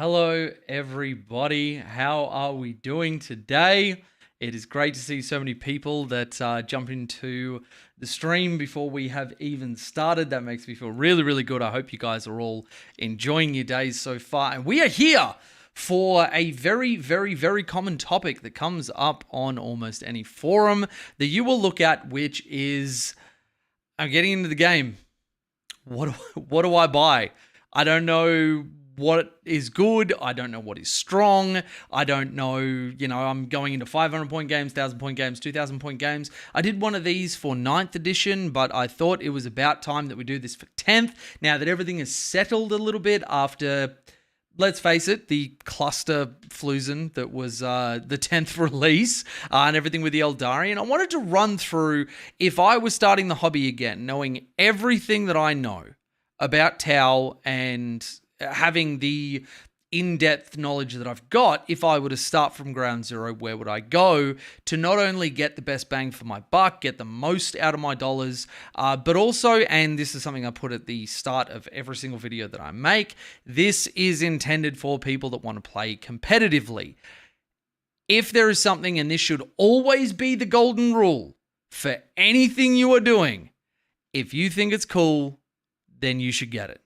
Hello, everybody. How are we doing today? It is great to see so many people that jump into the stream before we have even started. That makes me feel really, really good. I hope you guys are all enjoying your days so far. And we are here for a very, very, very common topic that comes up on almost any forum that you will look at, which is I'm getting into the game. What do I buy? I don't know what is good. I don't know what is strong. I don't know, I'm going into 500-point games, 1,000-point games, 2,000-point games. I did one of these for 9th edition, but I thought it was about time that we do this for 10th. Now that everything is settled a little bit after, let's face it, the cluster floozen that was the 10th release and everything with the Eldari. And I wanted to run through, if I was starting the hobby again, knowing everything that I know about Tau and having the in-depth knowledge that I've got, if I were to start from ground zero, where would I go to not only get the best bang for my buck, get the most out of my dollars, but also, and this is something I put at the start of every single video that I make, this is intended for people that want to play competitively. If there is something, and this should always be the golden rule for anything you are doing, if you think it's cool, then you should get it.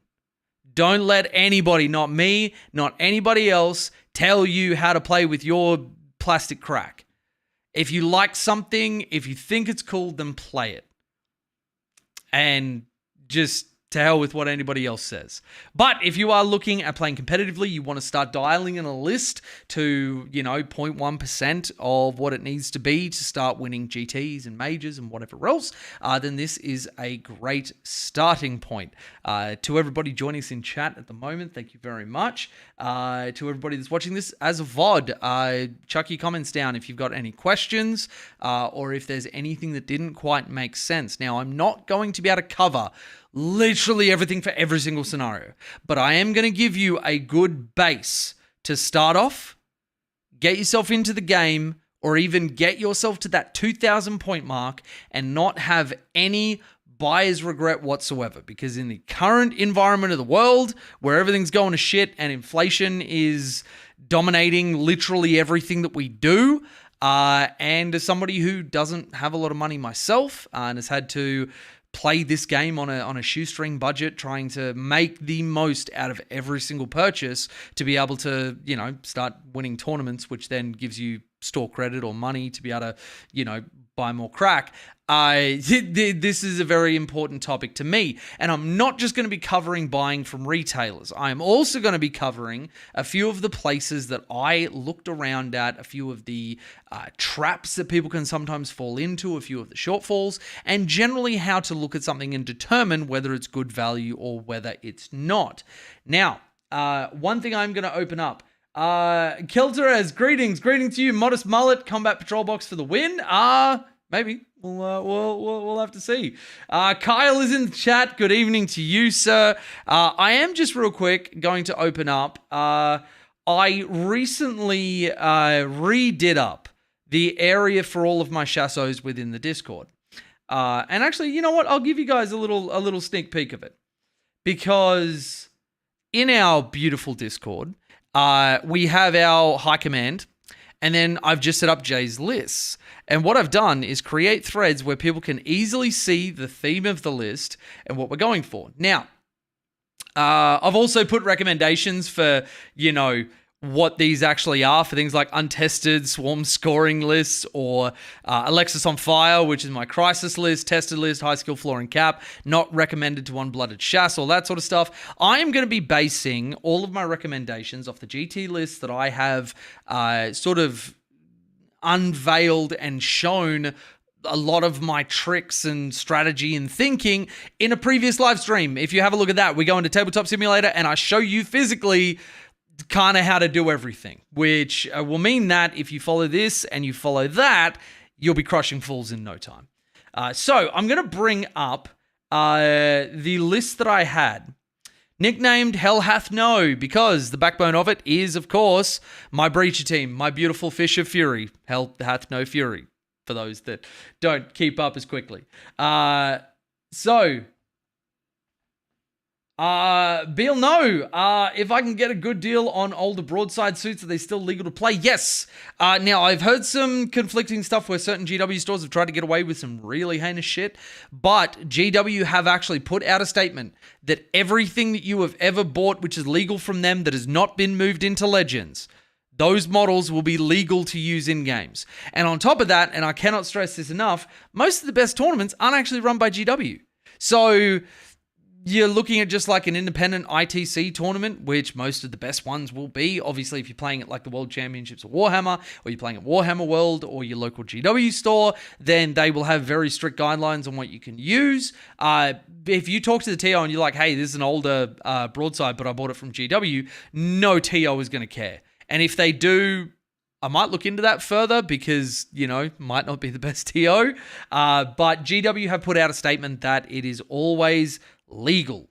Don't let anybody, not me, not anybody else, tell you how to play with your plastic crack. If you like something, if you think it's cool, then play it. And just to hell with what anybody else says. But if you are looking at playing competitively, you want to start dialing in a list to, 0.1% of what it needs to be to start winning GTs and majors and whatever else, then this is a great starting point. To everybody joining us in chat at the moment, thank you very much. To everybody that's watching this as a VOD, chuck your comments down if you've got any questions or if there's anything that didn't quite make sense. Now, I'm not going to be able to cover literally everything for every single scenario, but I am going to give you a good base to start off, get yourself into the game, or even get yourself to that 2,000 point mark and not have any buyer's regret whatsoever. Because in the current environment of the world where everything's going to shit and inflation is dominating literally everything that we do, and as somebody who doesn't have a lot of money myself and has had to play this game on a shoestring budget, trying to make the most out of every single purchase to be able to, start winning tournaments, which then gives you store credit or money to be able to, buy more crack. This is a very important topic to me. And I'm not just going to be covering buying from retailers. I am also going to be covering a few of the places that I looked around at, a few of the traps that people can sometimes fall into, a few of the shortfalls, and generally how to look at something and determine whether it's good value or whether it's not. Now, one thing I'm going to open up. Kelterez, greetings to you. Modest Mullet, Combat Patrol Box for the win. Maybe we'll have to see. Kyle is in the chat. Good evening to you, sir. I am just real quick going to open up. I recently redid up the area for all of my chassos within the Discord. And actually, you know what? I'll give you guys a little sneak peek of it, because in our beautiful Discord, we have our high command, and then I've just set up Jay's lists. And what I've done is create threads where people can easily see the theme of the list and what we're going for. Now, I've also put recommendations for, what these actually are for things like untested swarm scoring lists, or Alexis on Fire, which is my crisis list, tested list, high skill floor and cap, not recommended to one-blooded Shas, all that sort of stuff. I am going to be basing all of my recommendations off the GT lists that I have sort of unveiled and shown a lot of my tricks and strategy and thinking in a previous live stream. If you have a look at that, we go into Tabletop Simulator and I show you physically kind of how to do everything, which will mean that if you follow this and you follow that, you'll be crushing fools in no time. So I'm going to bring up the list that I had, nicknamed Hell Hath No, because the backbone of it is, of course, my Breacher team, my beautiful Fish of Fury. Hell Hath No Fury, for those that don't keep up as quickly. So Beal, no. If I can get a good deal on older broadside suits, are they still legal to play? Yes. Now, I've heard some conflicting stuff where certain GW stores have tried to get away with some really heinous shit, but GW have actually put out a statement that everything that you have ever bought, which is legal from them, that has not been moved into Legends, those models will be legal to use in games. And on top of that, and I cannot stress this enough, most of the best tournaments aren't actually run by GW. So you're looking at just like an independent ITC tournament, which most of the best ones will be. Obviously, if you're playing at like the World Championships of Warhammer, or you're playing at Warhammer World, or your local GW store, then they will have very strict guidelines on what you can use. If you talk to the TO and you're like, hey, this is an older broadside, but I bought it from GW, no TO is going to care. And if they do, I might look into that further because, might not be the best TO. But GW have put out a statement that it is always legal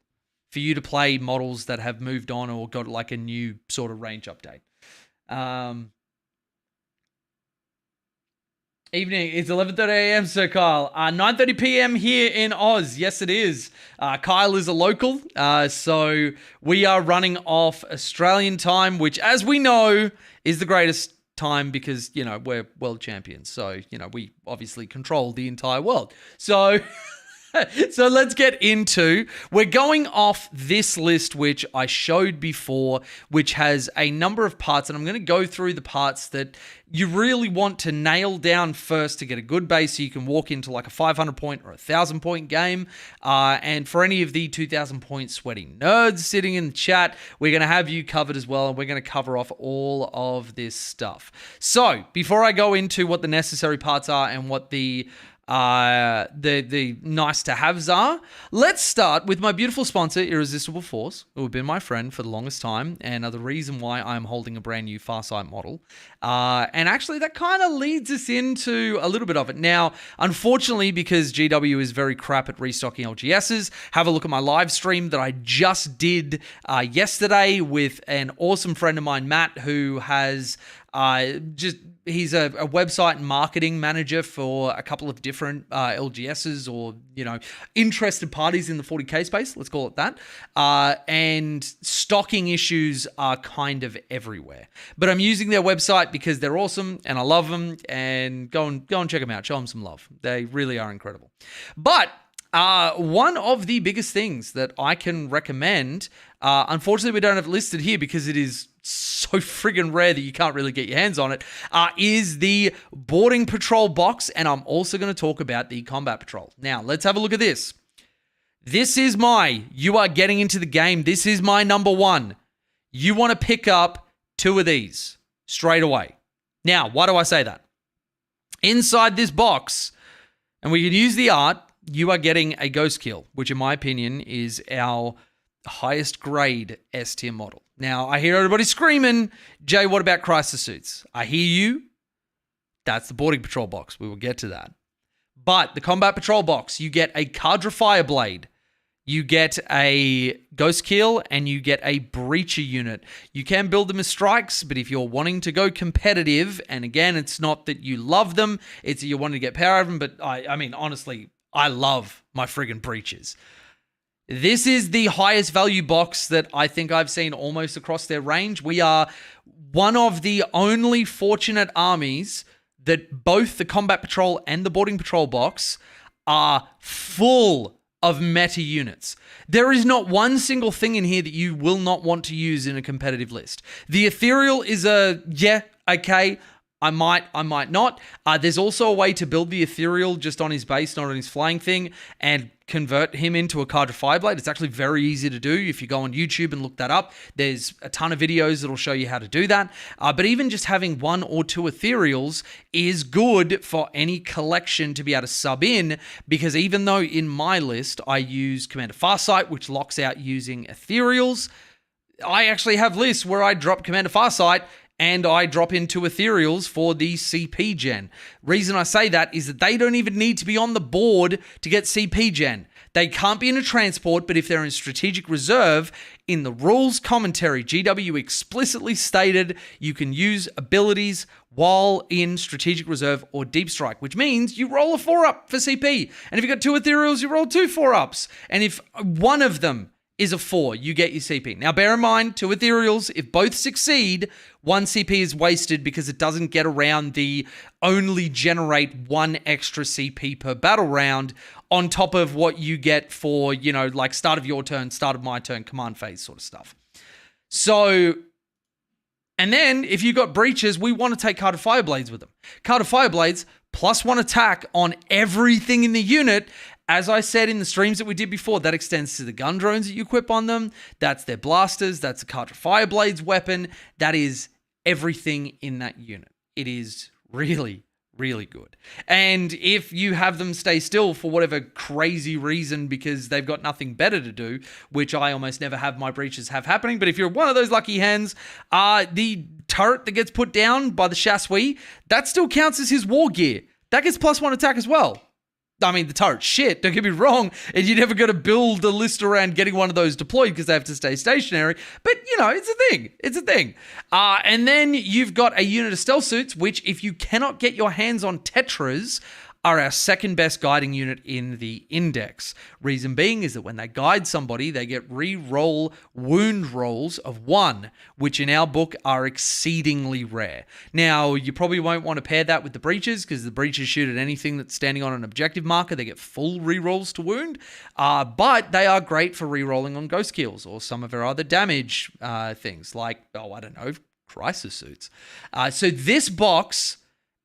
for you to play models that have moved on or got like a new sort of range update. Evening, it's 11:30 a.m. Sir Kyle. 9:30 p.m. here in Oz. Yes, it is. Kyle is a local, so we are running off Australian time, which, as we know, is the greatest time because, we're world champions. So, we obviously control the entire world. So So let's get into, we're going off this list, which I showed before, which has a number of parts, and I'm going to go through the parts that you really want to nail down first to get a good base so you can walk into like a 500 point or 1,000 point game. And for any of the 2,000 point sweaty nerds sitting in the chat, we're going to have you covered as well, and we're going to cover off all of this stuff. So before I go into what the necessary parts are and what the nice to haves are, let's start with my beautiful sponsor, Irresistible Force, who have been my friend for the longest time and are the reason why I'm holding a brand new Farsight model. And actually that kind of leads us into a little bit of it. Now, unfortunately, because GW is very crap at restocking LGSs, have a look at my live stream that I just did yesterday with an awesome friend of mine, Matt, who has he's a website and marketing manager for a couple of different LGSs or, interested parties in the 40K space, let's call it that. And stocking issues are kind of everywhere. But I'm using their website because they're awesome and I love them, and go and check them out. Show them some love. They really are incredible. But one of the biggest things that I can recommend, unfortunately we don't have it listed here because it is so friggin' rare that you can't really get your hands on it, is the Boarding Patrol box, and I'm also going to talk about the Combat Patrol. Now, let's have a look at this. This is you are getting into the game, this is my number one. You want to pick up two of these straight away. Now, why do I say that? Inside this box, and we can use the art, you are getting a Ghost Kill, which in my opinion is our highest grade S tier model. Now, I hear everybody screaming, Jay, what about Crisis Suits? I hear you. That's the Boarding Patrol box. We will get to that. But the Combat Patrol box, you get a Cadra Fireblade, you get a Ghost Kill, and you get a Breacher unit. You can build them as strikes, but if you're wanting to go competitive, and again, it's not that you love them, it's that you're wanting to get power out of them, but I mean, honestly, I love my friggin' Breachers. This is the highest value box that I think I've seen almost across their range. We are one of the only fortunate armies that both the Combat Patrol and the Boarding Patrol box are full of meta units. There is not one single thing in here that you will not want to use in a competitive list. The Ethereal is okay, I might not. There's also a way to build the Ethereal just on his base, not on his flying thing, and convert him into a Cadra Fireblade. It's actually very easy to do. If you go on YouTube and look that up, there's a ton of videos that'll show you how to do that. But even just having one or two Ethereals is good for any collection to be able to sub in, because even though in my list I use Commander Farsight, which locks out using Ethereals, I actually have lists where I drop Commander Farsight and I drop into Ethereals for the CP gen. Reason I say that is that they don't even need to be on the board to get CP gen. They can't be in a transport, but if they're in strategic reserve, in the rules commentary, GW explicitly stated you can use abilities while in strategic reserve or deep strike, which means you roll a 4-up for CP. And if you've got two Ethereals, you roll two 4-ups. And if one of them is a 4. You get your CP. Now, bear in mind, 2 ethereals, if both succeed, 1 CP is wasted because it doesn't get around the only generate 1 extra CP per battle round on top of what you get for, like start of your turn, start of my turn, command phase sort of stuff. So, and then if you got breaches, we want to take Card of Fireblades with them. Card of Fireblades, +1 attack on everything in the unit. As I said in the streams that we did before, that extends to the gun drones that you equip on them. That's their blasters. That's a Card of Fireblades weapon. That is everything in that unit. It is really, really good. And if you have them stay still for whatever crazy reason because they've got nothing better to do, which I almost never have my breaches have happening, but if you're one of those lucky hens, the turret that gets put down by the chassis, that still counts as his war gear. That gets +1 attack as well. I mean, the turret's shit, don't get me wrong, and you're never going to build a list around getting one of those deployed because they have to stay stationary, but, it's a thing. It's a thing. And then you've got a unit of stealth suits, which, if you cannot get your hands on Tetras, are our second best guiding unit in the index. Reason being is that when they guide somebody, they get re-roll wound rolls of 1, which in our book are exceedingly rare. Now, you probably won't want to pair that with the breaches because the breaches shoot at anything that's standing on an objective marker. They get full re-rolls to wound, but they are great for re-rolling on ghost kills or some of our other damage things like, crisis suits. So this box,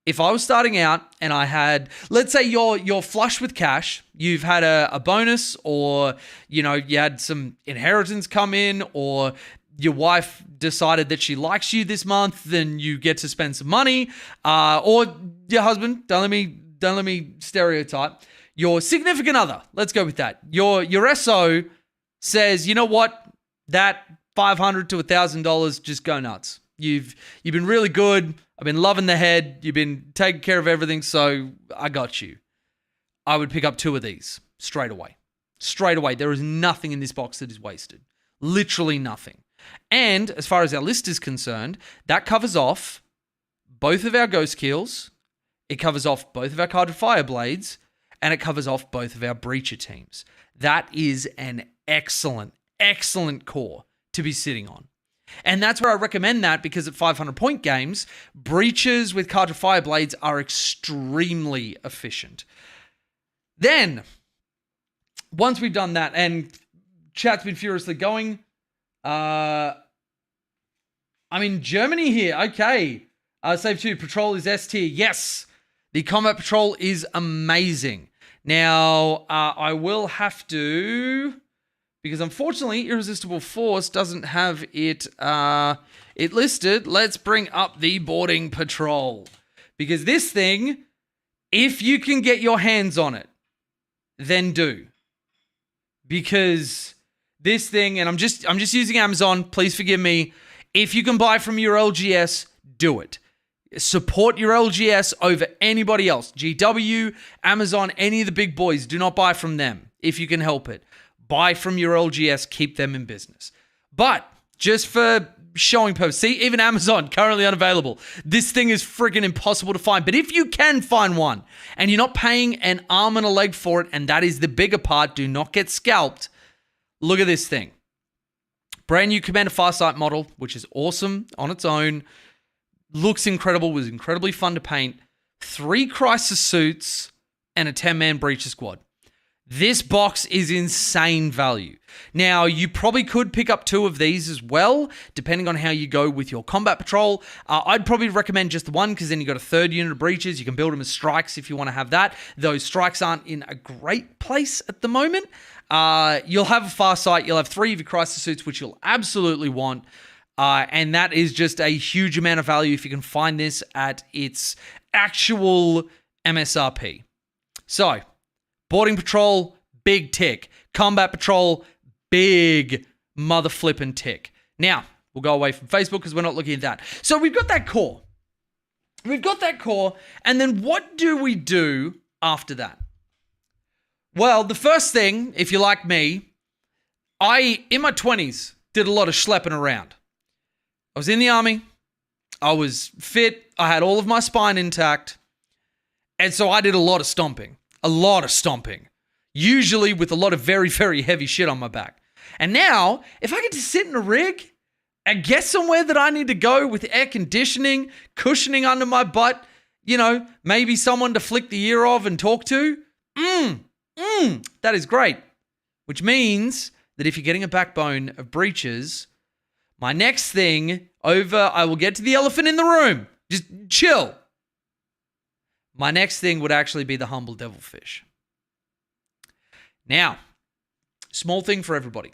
if I was starting out and I had, let's say you're flush with cash, you've had a bonus, or you had some inheritance come in, or your wife decided that she likes you this month, then you get to spend some money, or your husband, don't let me stereotype, your significant other, let's go with that. Your SO says, you know what, that $500 to $1,000, just go nuts. You've been really good. I've been loving the head. You've been taking care of everything, so I got you. I would pick up 2 of these straight away. Straight away. There is nothing in this box that is wasted. Literally nothing. And as far as our list is concerned, that covers off both of our ghost kills. It covers off both of our Card of Fireblades, and it covers off both of our breacher teams. That is an excellent, excellent core to be sitting on. And that's where I recommend that, because at 500 point games, breaches with Card of Fireblades are extremely efficient. Then, once we've done that, and chat's been furiously going, I'm in Germany here. Okay. Save 2, Patrol is S tier. Yes. The Combat Patrol is amazing. Now, I will have to, because unfortunately, Irresistible Force doesn't have it listed. Let's bring up the Boarding Patrol. Because this thing, if you can get your hands on it, then do. Because this thing, and I'm just using Amazon, please forgive me. If you can buy from your LGS, do it. Support your LGS over anybody else. GW, Amazon, any of the big boys, do not buy from them if you can help it. Buy from your LGS, keep them in business. But just for showing purpose, see, even Amazon, currently unavailable. This thing is freaking impossible to find. But if you can find one and you're not paying an arm and a leg for it, and that is the bigger part, do not get scalped. Look at this thing. Brand new Commander Farsight model, which is awesome on its own. Looks incredible, was incredibly fun to paint. 3 crisis suits and a 10-man breacher squad. This box is insane value. Now, you probably could pick up 2 of these as well, depending on how you go with your combat patrol. I'd probably recommend just the one, because then you've got a 3rd unit of breaches. You can build them as strikes if you want to have that. Those strikes aren't in a great place at the moment. You'll have a Farsight. You'll have 3 of your crisis suits, which you'll absolutely want. And that is just a huge amount of value if you can find this at its actual MSRP. So, Boarding Patrol, big tick. Combat Patrol, big mother flippin' tick. Now, we'll go away from Facebook because we're not looking at that. So we've got that core. And then what do we do after that? Well, the first thing, if you're like me, in my 20s, did a lot of schlepping around. I was in the army. I was fit. I had all of my spine intact. And so I did a lot of stomping. Usually with a lot of very, very heavy shit on my back. And now, if I get to sit in a rig and get somewhere that I need to go with air conditioning, cushioning under my butt, maybe someone to flick the ear of and talk to, that is great. Which means that if you're getting a backbone of breeches, my next thing I will get to the elephant in the room. Just chill. My next thing would actually be the humble devilfish. Now, small thing for everybody.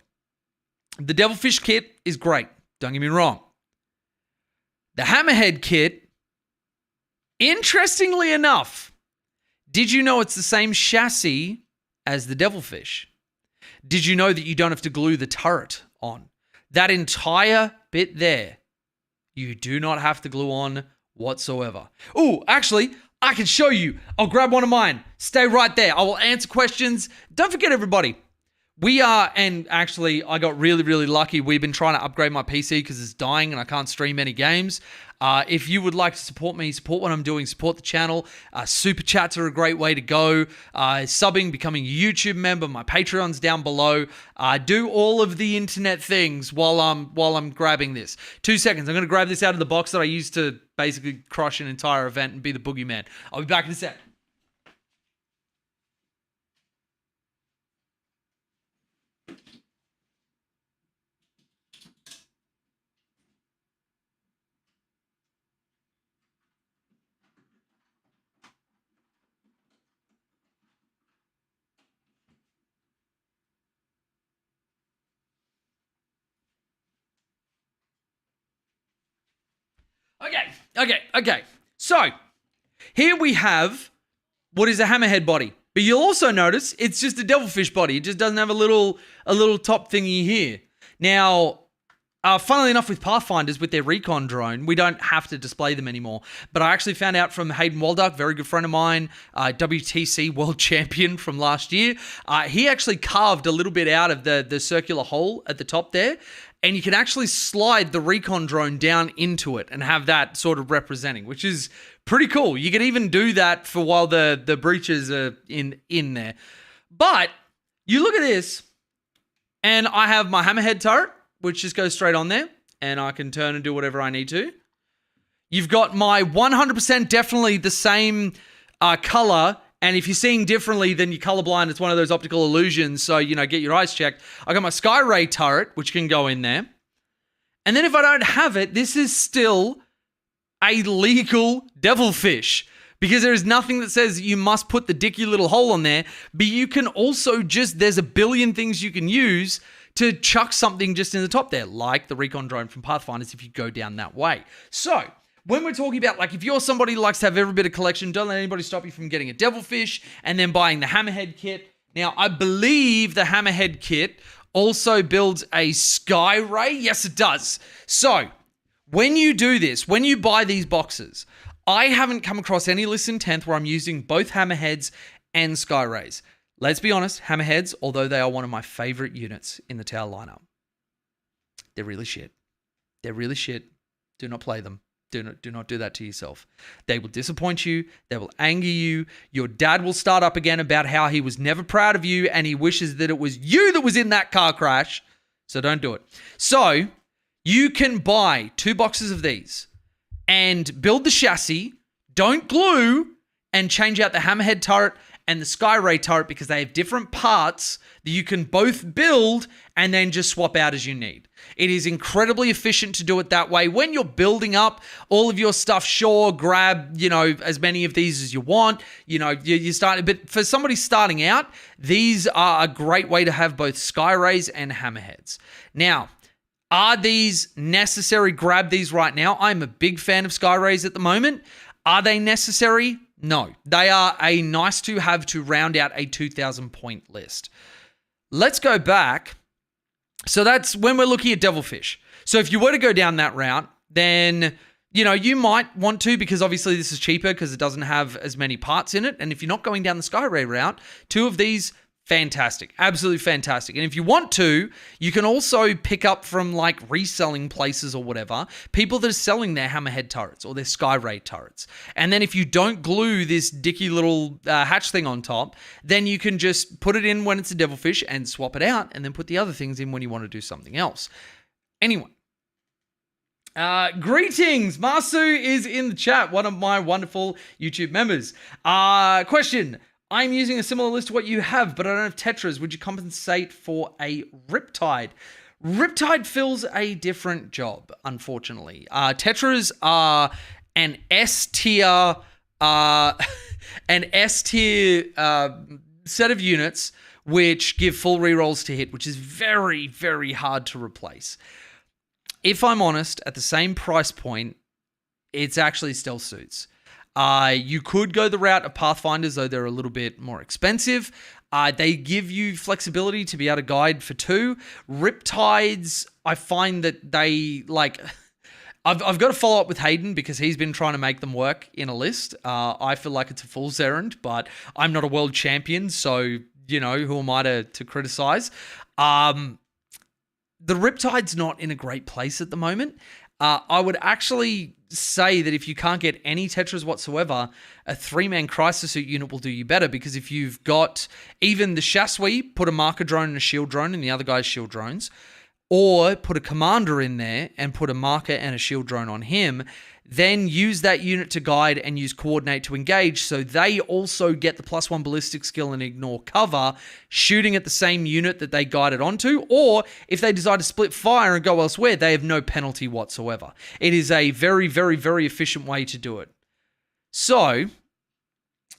The devilfish kit is great. Don't get me wrong. The hammerhead kit, interestingly enough, did you know it's the same chassis as the devilfish? Did you know that you don't have to glue the turret on? That entire bit there, you do not have to glue on whatsoever. Oh, actually, I can show you. I'll grab one of mine. Stay right there. I will answer questions. Don't forget, everybody. And actually, I got really, really lucky. We've been trying to upgrade my PC because it's dying and I can't stream any games. If you would like to support me, support what I'm doing, support the channel, super chats are a great way to go. Subbing, becoming a YouTube member, my Patreon's down below. Do all of the internet things while I'm grabbing this. 2 seconds. I'm going to grab this out of the box that I used to basically crush an entire event and be the boogeyman. I'll be back in a sec. Okay. So, here we have what is a hammerhead body. But you'll also notice it's just a devilfish body. It just doesn't have a little top thingy here. Now, funnily enough, with Pathfinders, with their recon drone, we don't have to display them anymore. But I actually found out from Hayden Walduck, very good friend of mine, WTC world champion from last year. He actually carved a little bit out of the circular hole at the top there. And you can actually slide the recon drone down into it and have that sort of representing, which is pretty cool. You can even do that for while the breaches are in there. But you look at this, and I have my hammerhead turret, which just goes straight on there, and I can turn and do whatever I need to. You've got my 100% definitely the same color, and if you're seeing differently, then you're colorblind. It's one of those optical illusions, so, get your eyes checked. I got my Sky Ray turret, which can go in there. And then if I don't have it, this is still a legal devilfish, because there is nothing that says you must put the dicky little hole on there, but you can also there's a billion things you can use to chuck something just in the top there, like the recon drone from Pathfinders if you go down that way. So, when we're talking about, if you're somebody who likes to have every bit of collection, don't let anybody stop you from getting a devilfish and then buying the hammerhead kit. Now, I believe the hammerhead kit also builds a Sky Ray. Yes, it does. So, when you do this, when you buy these boxes, I haven't come across any list in 10th where I'm using both hammerheads and Sky Rays. Let's be honest, hammerheads, although they are one of my favorite units in the tower lineup, they're really shit. They're really shit. Do not play them. Do not do that to yourself. They will disappoint you. They will anger you. Your dad will start up again about how he was never proud of you and he wishes that it was you that was in that car crash. So don't do it. So you can buy 2 boxes of these and build the chassis, don't glue, and change out the hammerhead turret and the Sky Ray turret because they have different parts that you can both build and then just swap out as you need. It is incredibly efficient to do it that way. When you're building up all of your stuff, sure, grab, as many of these as you want. You start, but for somebody starting out, these are a great way to have both Sky Rays and hammerheads. Now, are these necessary? Grab these right now. I'm a big fan of Sky Rays at the moment. Are they necessary? No. They are a nice to have to round out a 2,000 point list. Let's go back. So that's when we're looking at devilfish. So if you were to go down that route, then, you might want to, because obviously this is cheaper because it doesn't have as many parts in it. And if you're not going down the Sky Ray route, 2 of these, Fantastic. Absolutely fantastic. And if you want to, you can also pick up from like reselling places or whatever, people that are selling their Hammerhead turrets or their Skyray turrets. And then if you don't glue this dicky little hatch thing on top, then you can just put it in when it's a Devilfish and swap it out and then put the other things in when you want to do something else. Anyway. Greetings. Masu is in the chat, one of my wonderful YouTube members. Question. I'm using a similar list to what you have, but I don't have Tetras. Would you compensate for a Riptide? Riptide fills a different job, unfortunately. Tetras are an S tier, set of units which give full rerolls to hit, which is very, very hard to replace. If I'm honest, at the same price point, it's actually still suits. You could go the route of Pathfinders, though they're a little bit more expensive. They give you flexibility to be able to guide for 2. Riptides, I find that they, like... I've got to follow up with Hayden because he's been trying to make them work in a list. I feel like it's a fool's errand, but I'm not a world champion, so, you know, who am I to criticize? The Riptide's not in a great place at the moment. I would actually say that if you can't get any Tetras whatsoever, a 3-man Crisis Suit unit will do you better, because if you've got even the Chasui, put a marker drone and a shield drone and the other guy's shield drones, or put a commander in there and put a marker and a shield drone on him, then use that unit to guide and use coordinate to engage, so they also get the +1 ballistic skill and ignore cover, shooting at the same unit that they guided onto, or if they decide to split fire and go elsewhere, they have no penalty whatsoever. It is a very, very, very efficient way to do it. So,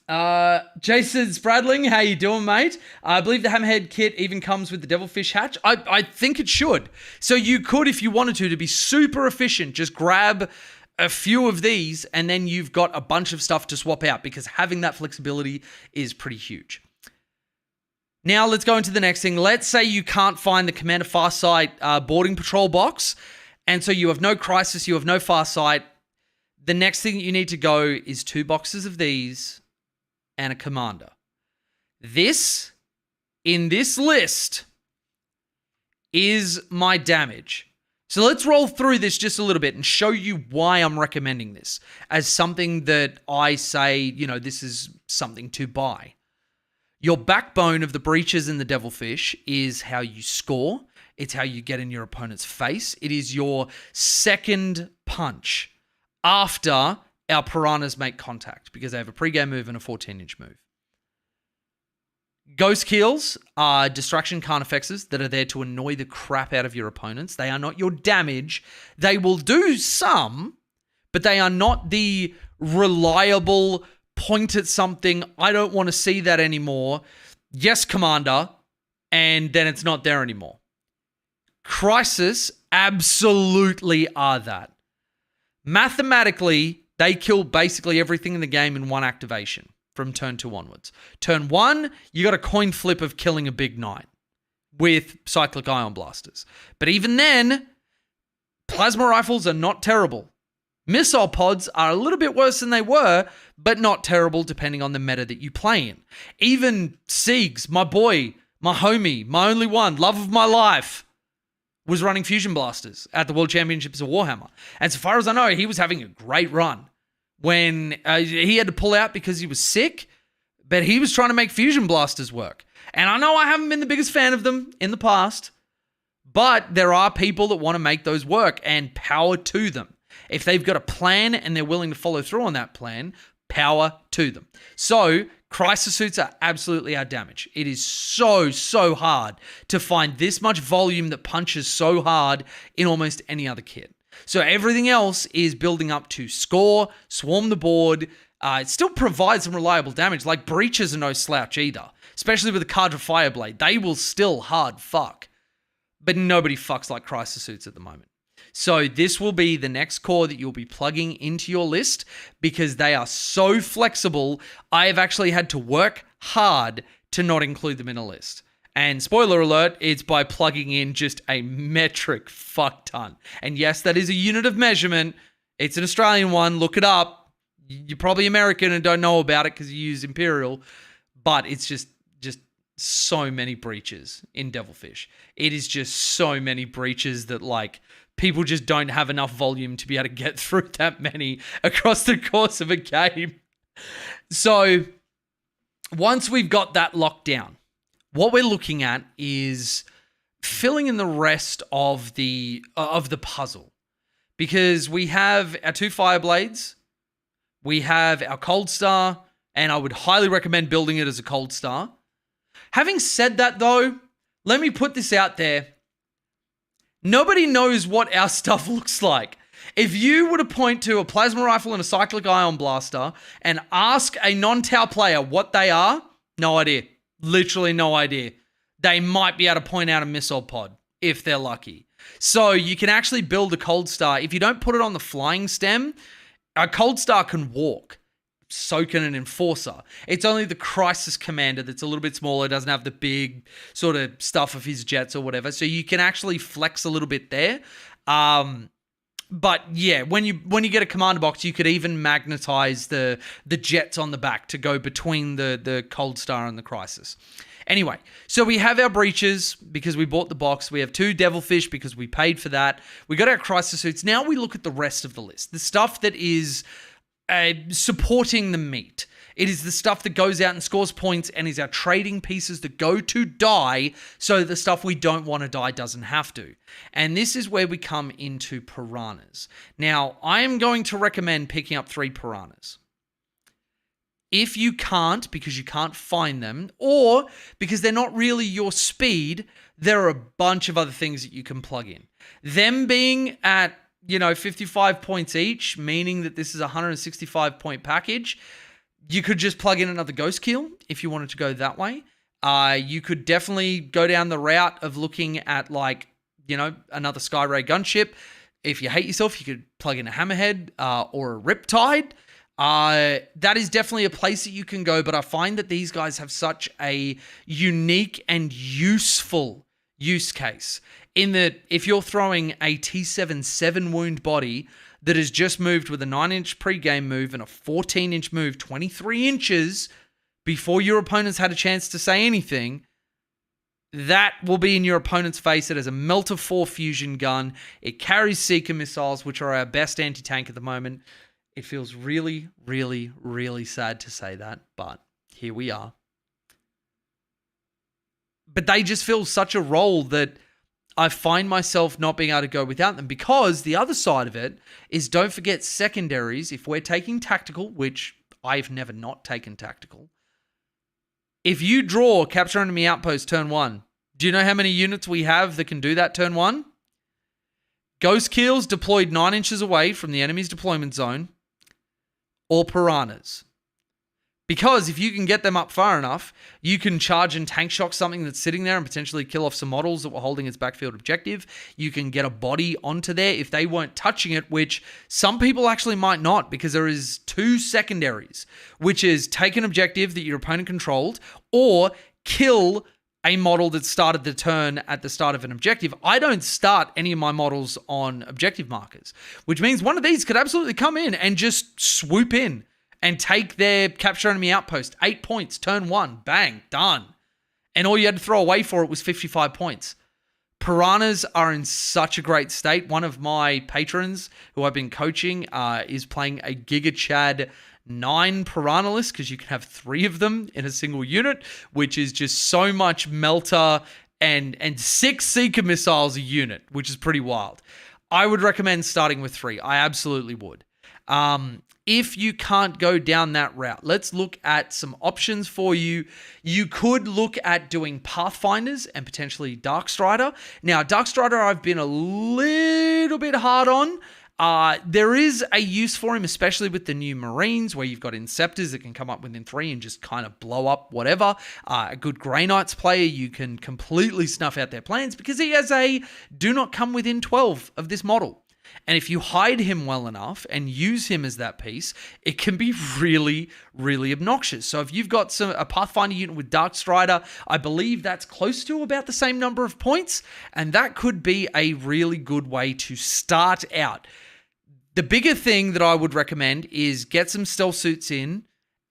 Jason Spradling, how you doing, mate? I believe the Hammerhead kit even comes with the Devilfish hatch. I think it should. So you could, if you wanted to be super efficient, just grab a few of these, and then you've got a bunch of stuff to swap out, because having that flexibility is pretty huge. Now, let's go into the next thing. Let's say you can't find the Commander Farsight boarding patrol box, and so you have no Crisis, you have no Farsight. The next thing you need to go is 2 boxes of these and a Commander. This, in this list, is my damage. So let's roll through this just a little bit and show you why I'm recommending this as something that I say, you know, this is something to buy. Your backbone of the Breaches and the Devilfish is how you score. It's how you get in your opponent's face. It is your second punch after our Piranhas make contact, because they have a pre-game move and a 14-inch move. Ghost Keels are distraction carnifexes that are there to annoy the crap out of your opponents. They are not your damage. They will do some, but they are not the reliable point at something. I don't want to see that anymore. Yes, Commander, and then it's not there anymore. Crisis absolutely are that. Mathematically, they kill basically everything in the game in one activation from turn 2 onwards. Turn 1, you got a coin flip of killing a big knight with cyclic ion blasters. But even then, plasma rifles are not terrible. Missile pods are a little bit worse than they were, but not terrible depending on the meta that you play in. Even Siegs, my boy, my homie, my only one, love of my life, was running fusion blasters at the World Championships of Warhammer. And so far as I know, he was having a great run. When he had to pull out because he was sick, but he was trying to make fusion blasters work. And I know I haven't been the biggest fan of them in the past, but there are people that want to make those work, and power to them. If they've got a plan and they're willing to follow through on that plan, power to them. So, Crisis Suits are absolutely our damage. It is so, so hard to find this much volume that punches so hard in almost any other kit. So everything else is building up to score, swarm the board. It still provides some reliable damage. Like Breaches are no slouch either, especially with the Cadre Fireblade. They will still hard fuck, but nobody fucks like Crisis Suits at the moment. So this will be the next core that you'll be plugging into your list, because they are so flexible. I have actually had to work hard to not include them in a list. And spoiler alert, it's by plugging in just a metric fuck ton. And yes, that is a unit of measurement. It's an Australian one. Look it up. You're probably American and don't know about it because you use Imperial. But it's just so many breaches in Devilfish. It is just so many breaches that like people just don't have enough volume to be able to get through that many across the course of a game. So once we've got that locked down, what we're looking at is filling in the rest of the puzzle, because we have our 2 Fireblades, we have our Cold Star, and I would highly recommend building it as a Cold Star. Having said that, though, let me put this out there. Nobody knows what our stuff looks like. If you were to point to a plasma rifle and a cyclic ion blaster and ask a non-Tau player what they are, no idea. Literally no idea. They might be able to point out a missile pod if they're lucky. So you can actually build a Cold Star. If you don't put it on the flying stem, a Cold Star can walk. So can an Enforcer. It's only the Crisis Commander that's a little bit smaller, doesn't have the big sort of stuff of his jets or whatever. So you can actually flex a little bit there. But yeah, when you get a commander box, you could even magnetize the jets on the back to go between the Cold Star and the Crisis. Anyway, so we have our breaches because we bought the box. We have 2 Devilfish because we paid for that. We got our Crisis suits. Now we look at the rest of the list. The stuff that is supporting the meat. It is the stuff that goes out and scores points and is our trading pieces that go to die so the stuff we don't want to die doesn't have to. And this is where we come into Piranhas. Now, I am going to recommend picking up 3 Piranhas. If you can't, because you can't find them, or because they're not really your speed, there are a bunch of other things that you can plug in. Them being at 55 points each, meaning that this is a 165 point package. You could just plug in another Ghost Keel if you wanted to go that way. You could definitely go down the route of looking at another Skyray gunship. If you hate yourself, you could plug in a Hammerhead or a Riptide. That is definitely a place that you can go, but I find that these guys have such a unique and useful use case. In that, if you're throwing a T7 7-wound body that has just moved with a 9-inch pre-game move and a 14-inch move 23 inches before your opponent's had a chance to say anything, that will be in your opponent's face. It has a Melter 4 fusion gun. It carries Seeker missiles, which are our best anti-tank at the moment. It feels really, really, really sad to say that, but here we are. But they just fill such a role that I find myself not being able to go without them, because the other side of it is, don't forget secondaries. If we're taking tactical, which I've never not taken tactical, if you draw Capture Enemy Outpost turn 1, do you know how many units we have that can do that turn 1? Ghost Keels deployed 9 inches away from the enemy's deployment zone, or Piranhas. Because if you can get them up far enough, you can charge and tank shock something that's sitting there and potentially kill off some models that were holding its backfield objective. You can get a body onto there if they weren't touching it, which some people actually might not, because there is 2 secondaries, which is take an objective that your opponent controlled or kill a model that started the turn at the start of an objective. I don't start any of my models on objective markers, which means one of these could absolutely come in and just swoop in and take their Capture Enemy Outpost. 8 points, turn 1, bang, done. And all you had to throw away for it was 55 points. Piranhas are in such a great state. One of my patrons who I've been coaching is playing a Giga Chad 9 Piranha list, because you can have 3 of them in a single unit, which is just so much Melter and 6 Seeker missiles a unit, which is pretty wild. I would recommend starting with 3. I absolutely would. If you can't go down that route, let's look at some options for you. You could look at doing Pathfinders and potentially Darkstrider. Now, Darkstrider I've been a little bit hard on. There is a use for him, especially with the new Marines, where you've got Inceptors that can come up within 3 and just kind of blow up whatever. A good Grey Knights player, you can completely snuff out their plans because he has a do not come within 12 of this model. And if you hide him well enough and use him as that piece, it can be really, really obnoxious. So if you've got a Pathfinder unit with Darkstrider, I believe that's close to about the same number of points, and that could be a really good way to start out. The bigger thing that I would recommend is get some stealth suits in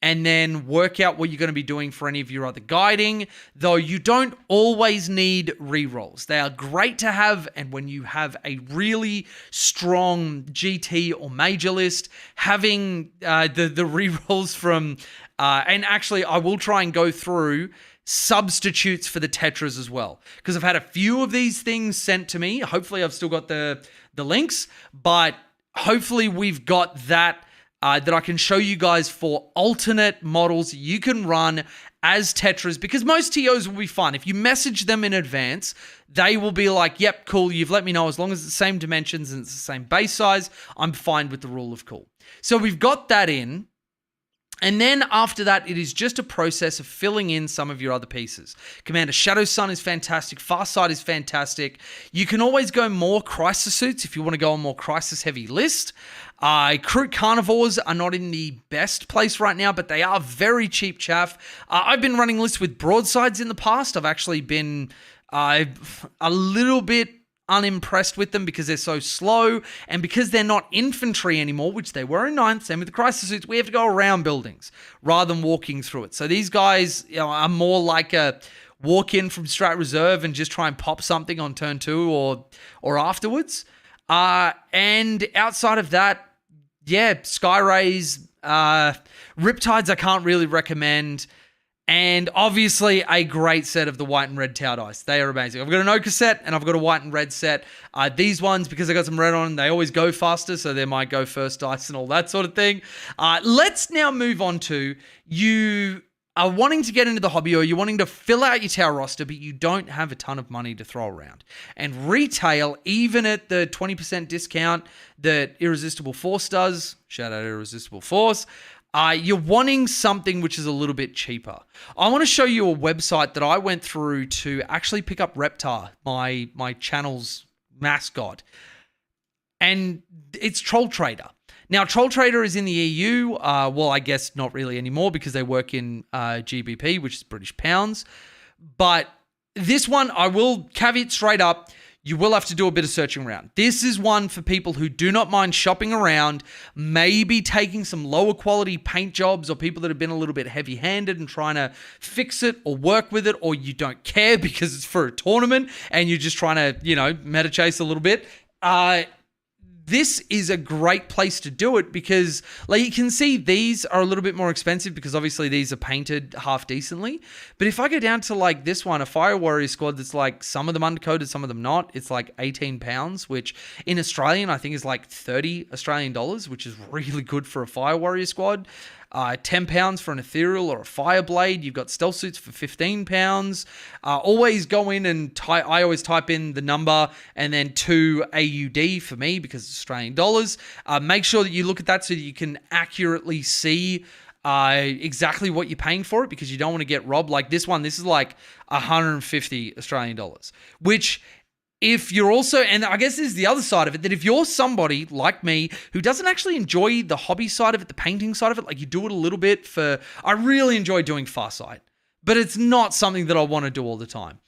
and then work out what you're going to be doing for any of your other guiding, though you don't always need rerolls. They are great to have, and when you have a really strong GT or major list, having the rerolls from, and actually I will try and go through substitutes for the Tetras as well, because I've had a few of these things sent to me. Hopefully I've still got the links, but hopefully we've got that that I can show you guys for alternate models you can run as Tetras, because most TOs will be fine. If you message them in advance, they will be like, yep, cool, you've let me know, as long as it's the same dimensions and it's the same base size, I'm fine with the rule of cool. So we've got that in. And then after that, it is just a process of filling in some of your other pieces. Commander Shadow Sun is fantastic. Farsight is fantastic. You can always go more Crisis suits if you want to go on more Crisis-heavy list. Crude Carnivores are not in the best place right now, but they are very cheap chaff. I've been running lists with broadsides in the past. I've actually been a little bit unimpressed with them because they're so slow, and because they're not infantry anymore, which they were in 9th, same with the Crisis suits, we have to go around buildings rather than walking through it. So these guys, are more like a walk in from Strat Reserve and just try and pop something on turn 2 or afterwards. And outside of that, Sky Rays, Riptides I can't really recommend. And obviously a great set of the white and red Tau dice. They are amazing. I've got an Ochre set and I've got a white and red set. These ones, because I got some red on them, they always go faster, so they're my go first dice and all that sort of thing. Let's now move on to, you are wanting to get into the hobby, or you're wanting to fill out your Tau roster, but you don't have a ton of money to throw around. And retail, even at the 20% discount that Irresistible Force does, shout out Irresistible Force, you're wanting something which is a little bit cheaper. I want to show you a website that I went through to actually pick up Reptar, my channel's mascot. And it's Troll Trader. Now, Troll Trader is in the EU. Well, I guess not really anymore because they work in GBP, which is British pounds. But this one, I will caveat straight up, you will have to do a bit of searching around. This is one for people who do not mind shopping around, maybe taking some lower quality paint jobs, or people that have been a little bit heavy-handed and trying to fix it or work with it, or you don't care because it's for a tournament and you're just trying to, meta chase a little bit. This is a great place to do it because, like, you can see these are a little bit more expensive because obviously these are painted half decently. But if I go down to like this one, a Fire Warrior squad that's like some of them undercoated, some of them not, it's like £18, which in Australian I think is like 30 Australian dollars, which is really good for a Fire Warrior squad. £10 for an Ethereal or a Fireblade. You've got stealth suits for £15. Always go in and I always type in the number and then 2 AUD for me because it's Australian dollars. Make sure that you look at that so that you can accurately see exactly what you're paying for it, because you don't want to get robbed. Like this one, this is like 150 Australian dollars, which, if you're also, and I guess this is the other side of it, that if you're somebody like me who doesn't actually enjoy the hobby side of it, the painting side of it, like you do it a little bit for, I really enjoy doing Farsight, but it's not something that I want to do all the time.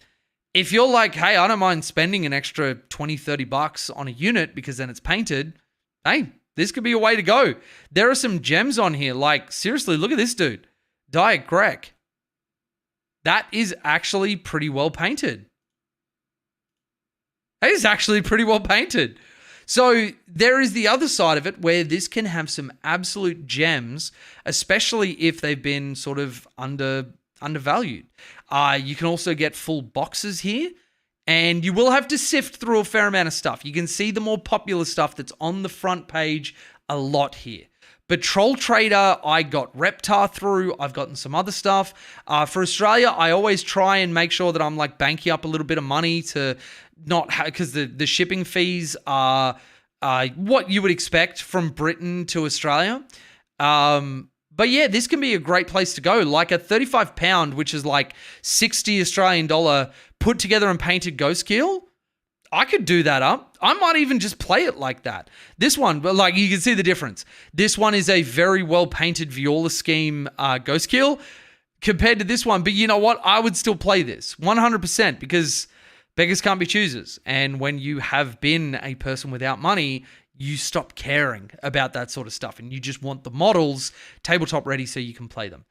If you're like, hey, I don't mind spending an extra 20, 30 bucks on a unit because then it's painted, hey, this could be a way to go. There are some gems on here. Like, seriously, look at this dude. Diet Greg. That is actually pretty well painted. It is actually pretty well painted. So there is the other side of it where this can have some absolute gems, especially if they've been sort of undervalued. You can also get full boxes here, and you will have to sift through a fair amount of stuff. You can see the more popular stuff that's on the front page a lot here. But Troll Trader, I got Reptar through. I've gotten some other stuff. For Australia, I always try and make sure that I'm like banking up a little bit of money to not because the shipping fees are what you would expect from Britain to Australia. But yeah, this can be a great place to go. Like a £35, which is like 60 Australian dollar, put together and painted Ghost Kill. I could do that up. I might even just play it like that. This one, but like you can see the difference. This one is a very well painted Viola scheme Ghost Kill compared to this one. But you know what? I would still play this 100% because beggars can't be choosers. And when you have been a person without money, you stop caring about that sort of stuff and you just want the models tabletop ready so you can play them.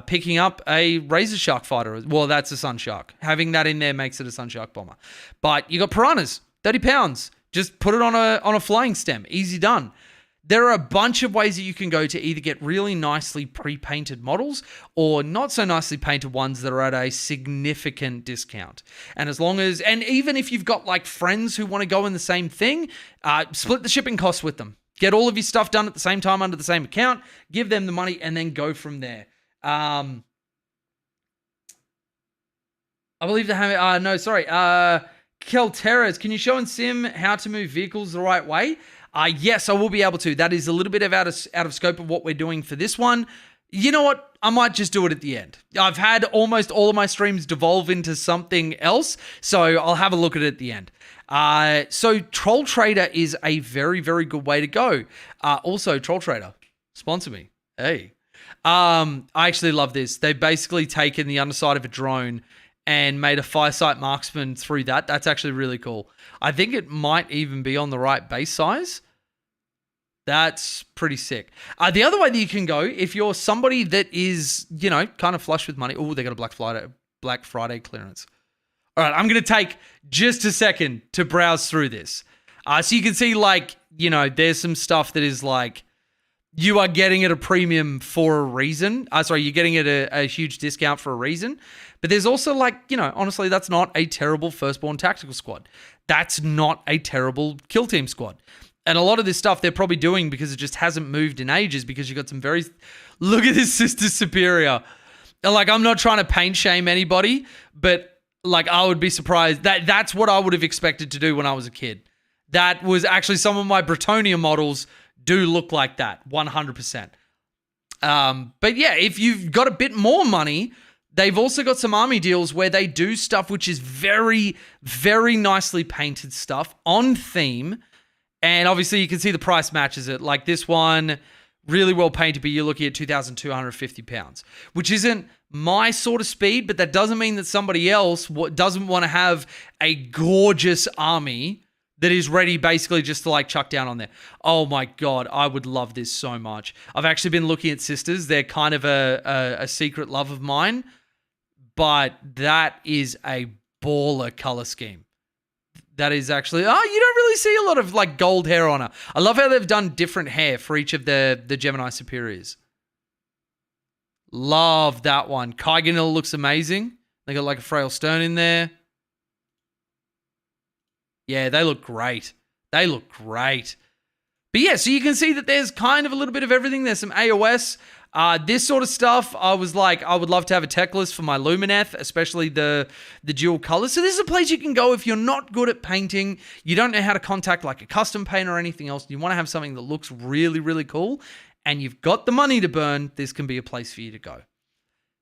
Picking up a Razor Shark fighter, well, that's a Sun Shark. Having that in there makes it a Sun Shark bomber. But you got Piranhas, 30 pounds. Just put it on a flying stem. Easy done. There are a bunch of ways that you can go to either get really nicely pre-painted models or not so nicely painted ones that are at a significant discount. And even if you've got like friends who want to go in the same thing, split the shipping costs with them. Get all of your stuff done at the same time under the same account, give them the money, and then go from there. I believe they have, Kelteras, can you show in Sim how to move vehicles the right way? Yes, I will be able to. That is a little bit out of scope of what we're doing for this one. You know what? I might just do it at the end. I've had almost all of my streams devolve into something else, so I'll have a look at it at the end. So Troll Trader is a very, very good way to go. Also, Troll Trader, sponsor me. Hey. I actually love this. They've basically taken the underside of a drone and made a firesight marksman through that. That's actually really cool. I think it might even be on the right base size. That's pretty sick. The other way that you can go, if you're somebody that is, kind of flush with money. Oh, they got a Black Friday clearance. All right, I'm going to take just a second to browse through this. So you can see, there's some stuff that is like, you are getting it a premium for a reason. You're getting it a huge discount for a reason. But there's also honestly, that's not a terrible Firstborn Tactical Squad. That's not a terrible Kill Team Squad. And a lot of this stuff they're probably doing because it just hasn't moved in ages because you got some look at this Sister Superior. I'm not trying to paint shame anybody, but I would be surprised. That's what I would have expected to do when I was a kid. That was actually some of my Bretonia models do look like that, 100%. But yeah, if you've got a bit more money, they've also got some army deals where they do stuff which is very, very nicely painted stuff on theme. And obviously you can see the price matches it. Like this one, really well painted, but you're looking at £2,250, which isn't my sort of speed, but that doesn't mean that somebody else doesn't want to have a gorgeous army that is ready basically just to chuck down on there. Oh my God, I would love this so much. I've actually been looking at Sisters. They're kind of a secret love of mine, but that is a baller color scheme. That is actually, you don't really see a lot of gold hair on her. I love how they've done different hair for each of the Gemini Superiors. Love that one. Kaiganil looks amazing. They got a frail stern in there. Yeah, they look great. But yeah, so you can see that there's kind of a little bit of everything. There's some AOS. This sort of stuff, I was like, I would love to have a tech list for my Lumineth, especially the dual colors. So this is a place you can go if you're not good at painting, you don't know how to contact a custom paint or anything else, you want to have something that looks really, really cool, and you've got the money to burn, this can be a place for you to go.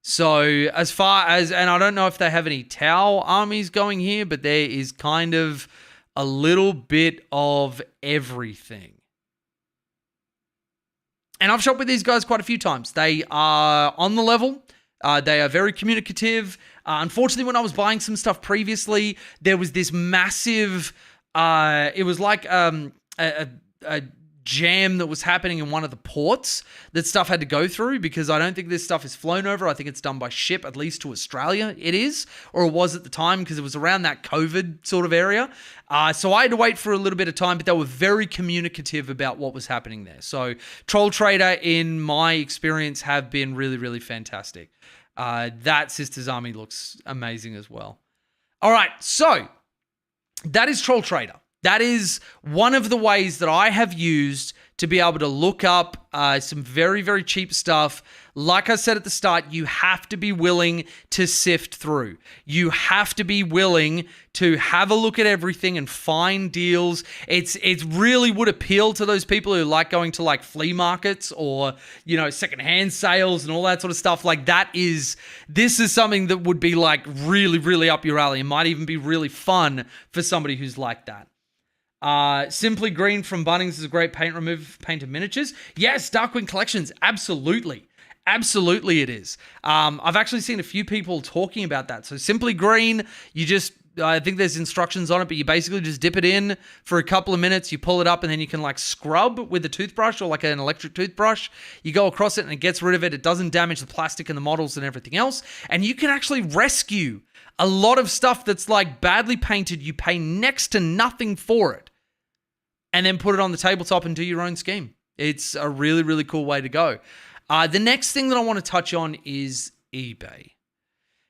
So as far as, and I don't know if they have any Tau armies going here, but there is kind of a little bit of everything. And I've shopped with these guys quite a few times. They are on the level. They are very communicative. Unfortunately, when I was buying some stuff previously, there was this massive, it was like a jam that was happening in one of the ports that stuff had to go through, because I don't think this stuff is flown over. I think it's done by ship, at least to Australia it is, or it was at the time, because it was around that COVID sort of area. So I had to wait for a little bit of time, but they were very communicative about what was happening there. So Troll Trader, in my experience, have been really, really fantastic. That Sisters Army looks amazing as well. All right, so that is Troll Trader. That is one of the ways that I have used to be able to look up some very, very cheap stuff. Like I said at the start, you have to be willing to sift through. You have to be willing to have a look at everything and find deals. It really would appeal to those people who like going to flea markets or, secondhand sales and all that sort of stuff. This is something that would be really, really up your alley and might even be really fun for somebody who's like that. Simply Green from Bunnings is a great paint of miniatures. Yes, Darkwing Collections, absolutely it is. I've actually seen a few people talking about that. So Simply Green, you just I think there's instructions on it, but you basically just dip it in for a couple of minutes, you pull it up, and then you can like scrub with a toothbrush or like an electric toothbrush. You go across it and it gets rid of it. It doesn't damage the plastic and the models and everything else. And you can actually rescue a lot of stuff that's like badly painted. You pay next to nothing for it and then put it on the tabletop and do your own scheme. It's a really, really cool way to go. The next thing that I want to touch on is eBay.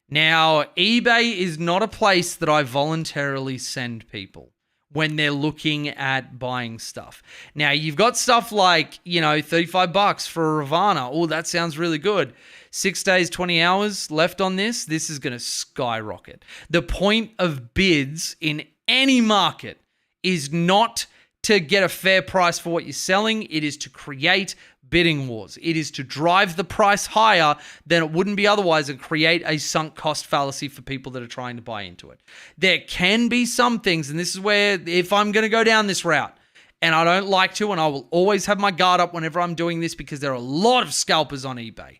Now, eBay is not a place that I voluntarily send people when they're looking at buying stuff. Now, you've got stuff like, $35 for a Ravana. Oh, that sounds really good. 6 days, 20 hours left on this. This is going to skyrocket. The point of bids in any market is not to get a fair price for what you're selling. It is to create bidding wars. It is to drive the price higher than it wouldn't be otherwise and create a sunk cost fallacy for people that are trying to buy into it. There can be some things, and this is where if I'm going to go down this route, and I don't like to, and I will always have my guard up whenever I'm doing this because there are a lot of scalpers on eBay,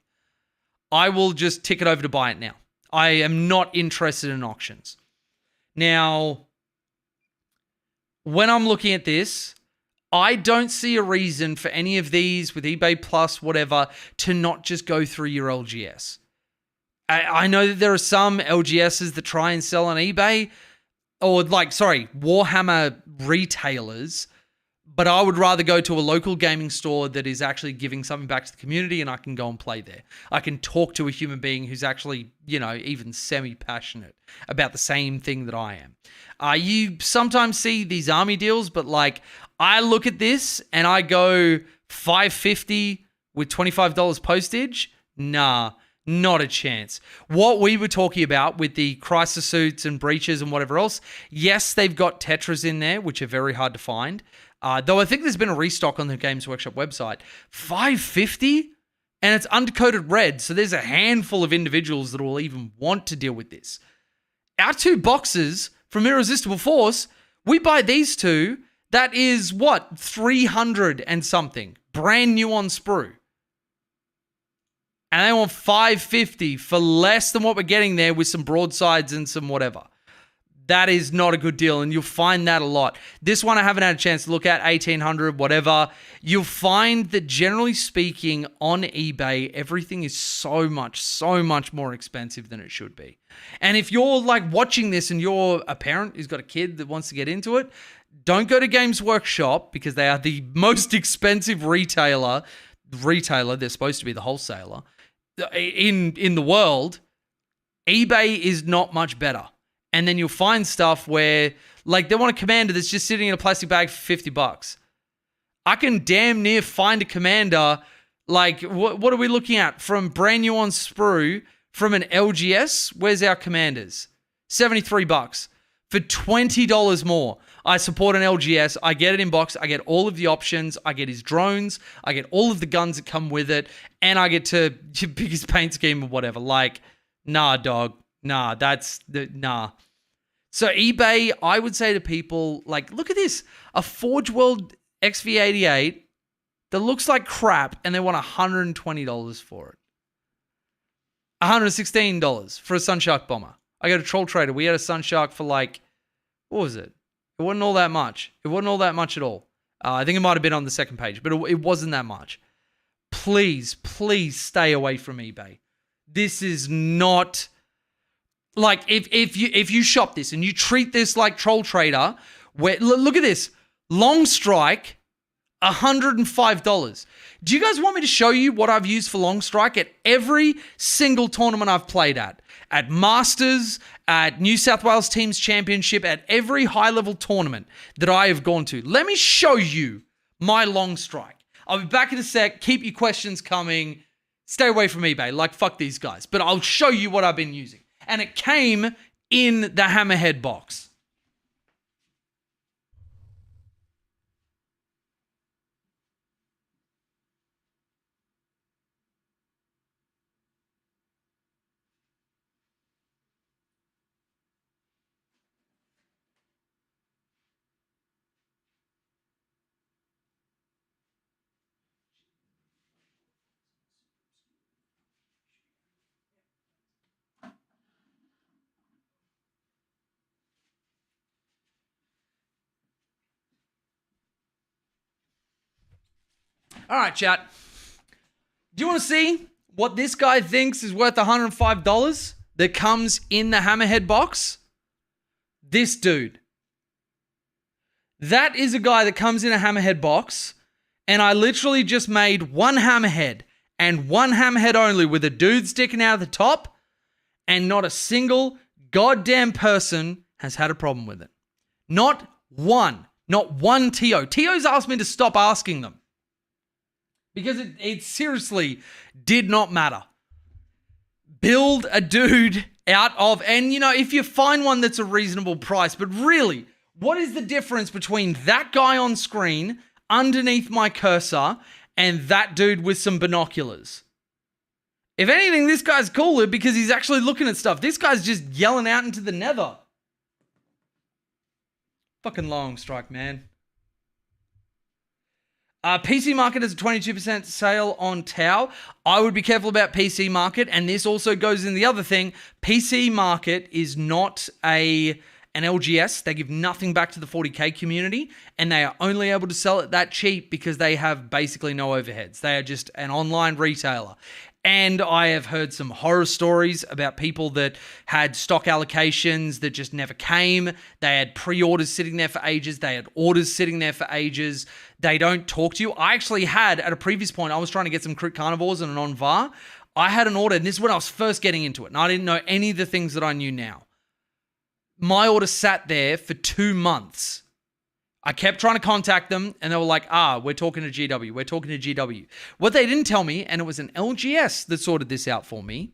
I will just tick it over to buy it now. I am not interested in auctions. Now, when I'm looking at this, I don't see a reason for any of these with eBay Plus, whatever, to not just go through your LGS. I know that there are some LGSs that try and sell on eBay, or Warhammer retailers, but I would rather go to a local gaming store that is actually giving something back to the community and I can go and play there. I can talk to a human being who's actually, even semi-passionate about the same thing that I am. You sometimes see these army deals, but I look at this and I go $5.50 with $25 postage. Nah, not a chance. What we were talking about with the crisis suits and breaches and whatever else, yes, they've got Tetras in there, which are very hard to find. Though I think there's been a restock on the Games Workshop website. $5.50? And it's undercoated red, so there's a handful of individuals that will even want to deal with this. Our 2 boxes from Irresistible Force, we buy these 2. That is, 300 and something. Brand new on sprue. And they want $5.50 for less than what we're getting there with some broadsides and some whatever. That is not a good deal, and you'll find that a lot. This one I haven't had a chance to look at, 1800, whatever. You'll find that generally speaking on eBay, everything is so much more expensive than it should be. And if you're watching this and you're a parent who's got a kid that wants to get into it, don't go to Games Workshop because they are the most expensive retailer. They're supposed to be the wholesaler in the world. eBay is not much better. And then you'll find stuff where, they want a commander that's just sitting in a plastic bag for $50. I can damn near find a commander, what are we looking at? From brand new on sprue, from an LGS, where's our commanders? $73. For $20 more, I support an LGS, I get it in box, I get all of the options, I get his drones, I get all of the guns that come with it, and I get to pick his paint scheme or whatever. Nah, dog. Nah, nah. So eBay, I would say to people, look at this. A Forge World XV88 that looks like crap, and they want $120 for it. $116 for a Sunshark bomber. I got a Troll Trader. We had a Sunshark for what was it? It wasn't all that much. It wasn't all that much at all. I think it might have been on the second page, but it wasn't that much. Please stay away from eBay. This is not... if you shop this and you treat this like Troll Trader, where look at this. Long Strike, $105. Do you guys want me to show you what I've used for Long Strike at every single tournament I've played at? At Masters, at New South Wales Teams Championship, at every high-level tournament that I have gone to. Let me show you my Long Strike. I'll be back in a sec. Keep your questions coming. Stay away from eBay. Fuck these guys. But I'll show you what I've been using. And it came in the Hammerhead box. All right, chat. Do you want to see what this guy thinks is worth $105 that comes in the Hammerhead box? This dude. That is a guy that comes in a Hammerhead box, and I literally just made one Hammerhead and one Hammerhead only with a dude sticking out of the top, and not a single goddamn person has had a problem with it. Not one TO. TO's asked me to stop asking them because it seriously did not matter. Build a dude out of, and if you find one that's a reasonable price, but really, what is the difference between that guy on screen underneath my cursor and that dude with some binoculars? If anything, this guy's cooler because he's actually looking at stuff. This guy's just yelling out into the nether. Fucking long strike, man. PC Market has a 22% sale on Tau. I would be careful about PC Market, and this also goes in the other thing. PC Market is not an LGS. They give nothing back to the 40K community, and they are only able to sell it that cheap because they have basically no overheads. They are just an online retailer. And I have heard some horror stories about people that had stock allocations that just never came. They had pre-orders sitting there for ages. They had orders sitting there for ages. They don't talk to you. I actually had, at a previous point, I was trying to get some Crit Carnivores and an on-var. I had an order, and this is when I was first getting into it, and I didn't know any of the things that I knew now. My order sat there for 2 months. I kept trying to contact them, and they were like, we're talking to GW. We're talking to GW. What they didn't tell me, and it was an LGS that sorted this out for me,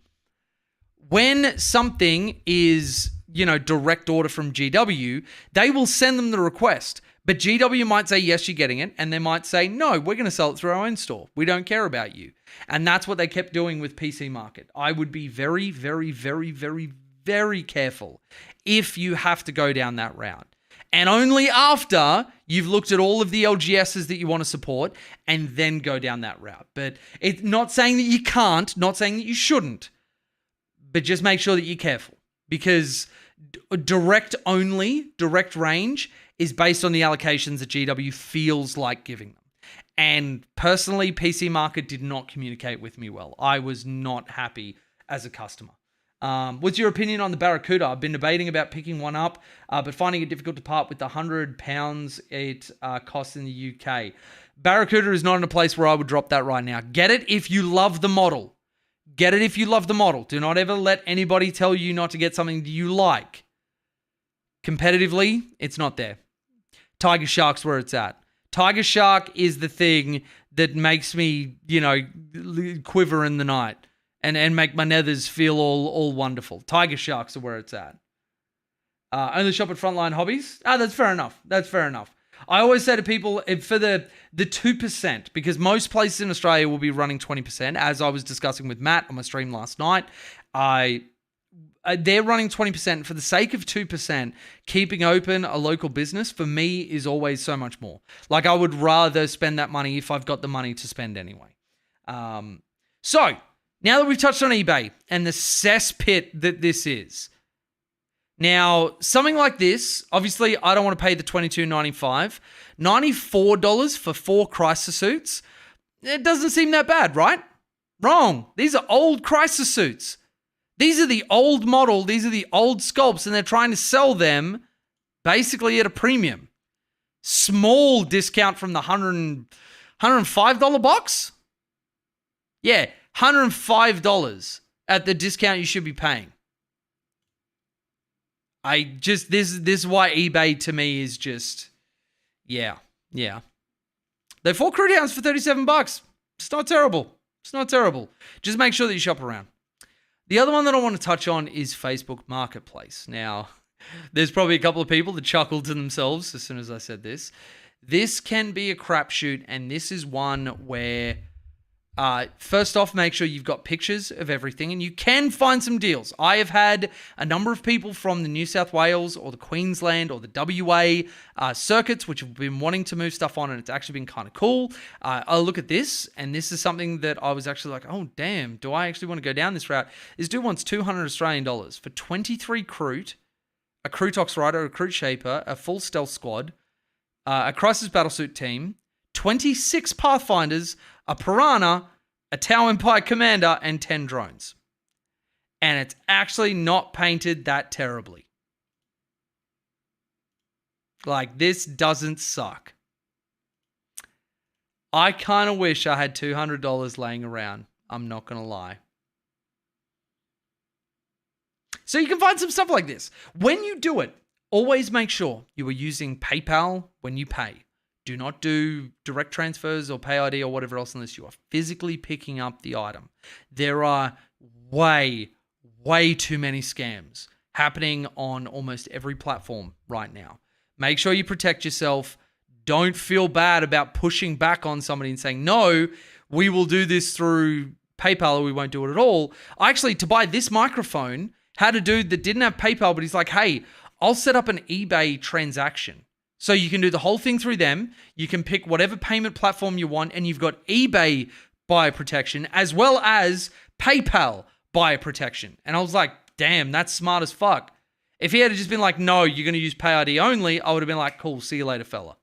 when something is, direct order from GW, they will send them the request. But GW might say, yes, you're getting it. And they might say, no, we're going to sell it through our own store. We don't care about you. And that's what they kept doing with PC Market. I would be very, very, very, very, very careful if you have to go down that route. And only after you've looked at all of the LGSs that you want to support and then go down that route. But it's not saying that you can't, not saying that you shouldn't, but just make sure that you're careful because direct range is based on the allocations that GW feels like giving them. And personally, PC Market did not communicate with me well. I was not happy as a customer. What's your opinion on the Barracuda? I've been debating about picking one up, but finding it difficult to part with the £100 it costs in the UK. Barracuda is not in a place where I would drop that right now. Get it if you love the model. Get it if you love the model. Do not ever let anybody tell you not to get something that you like. Competitively, it's not there. Tiger Shark's where it's at. Tiger Shark is the thing that makes me, quiver in the night. And make my nethers feel all wonderful. Tiger Sharks are where it's at. Only shop at Frontline Hobbies? That's fair enough. That's fair enough. I always say to people, for the 2%, because most places in Australia will be running 20%, as I was discussing with Matt on my stream last night, they're running 20%. For the sake of 2%, keeping open a local business, for me, is always so much more. Like, I would rather spend that money if I've got the money to spend anyway. So, now that we've touched on eBay and the cesspit that this is, now, something like this, obviously, I don't want to pay the $22.95. $94 for 4 Crisis suits, it doesn't seem that bad, right? Wrong. These are old Crisis suits. These are the old model. These are the old sculpts, and they're trying to sell them basically at a premium. Small discount from the $105 box? Yeah. $105 at the discount you should be paying. This is why eBay to me is just, yeah. They're 4 crew downs for $37. It's not terrible. It's not terrible. Just make sure that you shop around. The other one that I want to touch on is Facebook Marketplace. Now, there's probably a couple of people that chuckled to themselves as soon as I said this. This can be a crapshoot, and this is one where first off, make sure you've got pictures of everything, and you can find some deals. I have had a number of people from the New South Wales or the Queensland or the WA circuits which have been wanting to move stuff on, and it's actually been kind of cool. I'll look at this, and this is something that I was actually like, oh, damn, do I actually want to go down this route? This dude wants 200 Australian dollars for 23 Kroot, a Krutox Rider, a Kroot Shaper, a full stealth squad, a Crisis Battlesuit team, 26 Pathfinders, a Piranha, a Tau Empire Commander, and 10 drones. And it's actually not painted that terribly. Like, this doesn't suck. I kind of wish I had $200 laying around. I'm not going to lie. So you can find some stuff like this. When you do it, always make sure you are using PayPal when you pay. Do not do direct transfers or Pay ID or whatever else unless you are physically picking up the item. There are way too many scams happening on almost every platform right now. Make sure you protect yourself. Don't feel bad about pushing back on somebody and saying, no, we will do this through PayPal or we won't do it at all. Actually, to buy this microphone, had a dude that didn't have PayPal, but he's like, hey, I'll set up an eBay transaction. So you can do the whole thing through them. You can pick whatever payment platform you want, and you've got eBay buyer protection as well as PayPal buyer protection. And I was like, damn, that's smart as fuck. If he had just been like, no, you're going to use Pay ID only, I would have been like, cool, see you later, fella.